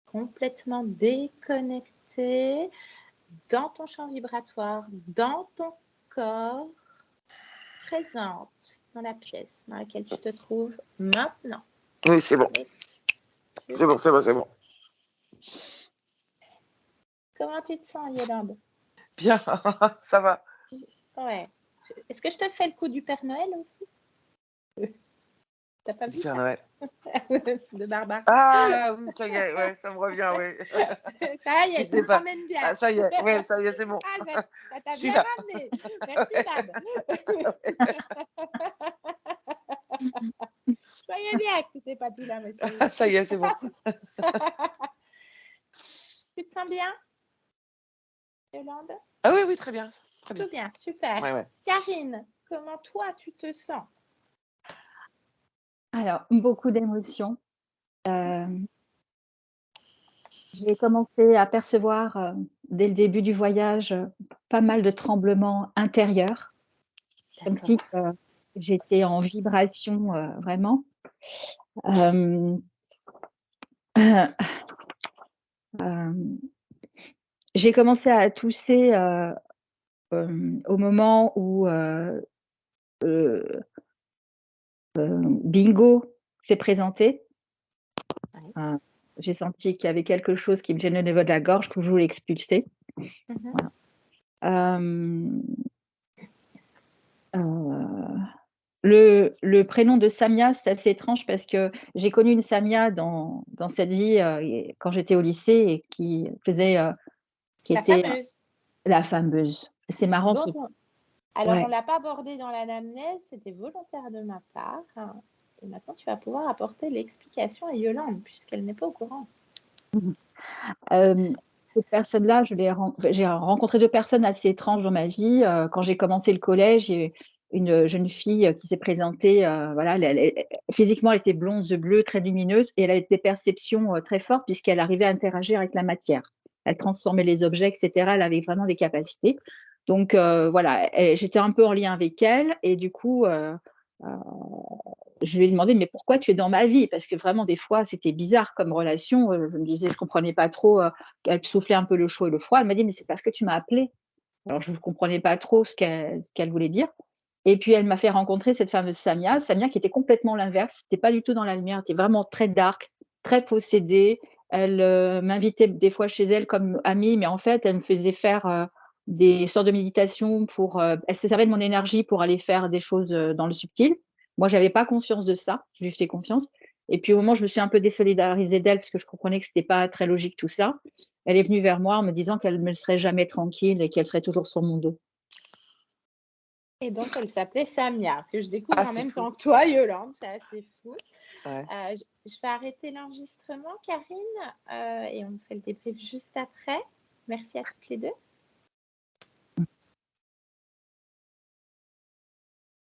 Complètement déconnectée dans ton champ vibratoire, dans ton corps, présente dans la pièce dans laquelle tu te trouves maintenant. oui, c'est bon. C'est bon, c'est bon, c'est bon. Comment tu te sens, Yolande? Bien, ça va. Ouais. Est-ce que je te fais le coup du Père Noël aussi? T'as pas vu Père ça? Noël. De Barbara. Ah, oui, ça y est, ouais, ça me revient, oui. Ça y est, ça me pas... ramène bien. Ah, ça y est, ouais, ça y est, c'est bon. Ah, ça t'a Je suis bien là. ramené. Merci, Dab. Je voyais bien que tu n'étais pas tout là, ma chérie. Ça y est, c'est bon. Tu te sens bien, Yolande? Ah oui, oui, très bien. Très bien. Tout bien, super. Ouais, ouais. Karine, comment toi tu te sens? Alors, beaucoup d'émotions. J'ai commencé à percevoir, dès le début du voyage, pas mal de tremblements intérieurs, comme si, D'accord. j'étais en vibration, vraiment. Hem, hem, j'ai commencé à tousser, au moment où, Bingo s'est présenté. Ouais. J'ai senti qu'il y avait quelque chose qui me gênait au niveau de la gorge, que je voulais expulser. Mhm. Voilà. Hem, le prénom de Samia, c'est assez étrange parce que j'ai connu une Samia dans cette vie, et quand j'étais au lycée et qui faisait, qui La était fameuse. la fameuse. C'est marrant Dont ce Alors, on ouais. ne l'a pas abordée dans l'anamnèse, c'était volontaire de ma part, hein. Et maintenant, tu vas pouvoir apporter l'explication à Yolande, puisqu'elle n'est pas au courant. Hem, cette personne-là, j'ai rencontré 2 personnes assez étranges dans ma vie, quand j'ai commencé le collège, il y a eu une jeune fille, qui s'est présentée, voilà, elle physiquement, elle était blonde, yeux bleus, très lumineuse et elle avait des perceptions, très fortes puisqu'elle arrivait à interagir avec la matière. Elle transformait les objets et cetera, elle avait vraiment des capacités. Donc voilà, j'étais un peu en lien avec elle et du coup, heu je lui ai demandé: «Mais pourquoi tu es dans ma vie?» parce que vraiment des fois, c'était bizarre comme relation, je me disais je comprenais pas trop, elle soufflait un peu le chaud et le froid. Elle m'a dit: «Mais c'est parce que tu m'as appelée». Alors je ne comprenais pas trop ce qu'elle voulait dire et puis elle m'a fait rencontrer cette fameuse Samia. Samia qui était complètement l'inverse, c'était pas du tout dans la lumière, elle était vraiment très dark, très possédée. Elle, m'invitait des fois chez elle comme amie, mais en fait, elle me faisait faire, des sortes de méditation pour, elle se servait de mon énergie pour aller faire des choses, dans le subtil. Moi, j'avais pas conscience de ça, je lui faisais confiance et puis au moment où je me suis un peu désolidarisée d'elle parce que je comprenais que c'était pas très logique tout ça, elle est venue vers moi en me disant qu'elle me laisserait jamais tranquille et qu'elle serait toujours sur mon dos. Et donc, elle s'appelait Samia, que je découvre Ah, en c'est même fou. temps que toi, Yolande, c'est assez fou. Ouais. Je vais arrêter l'enregistrement, Karine, et on fait le débrief juste après. Merci à toutes les deux.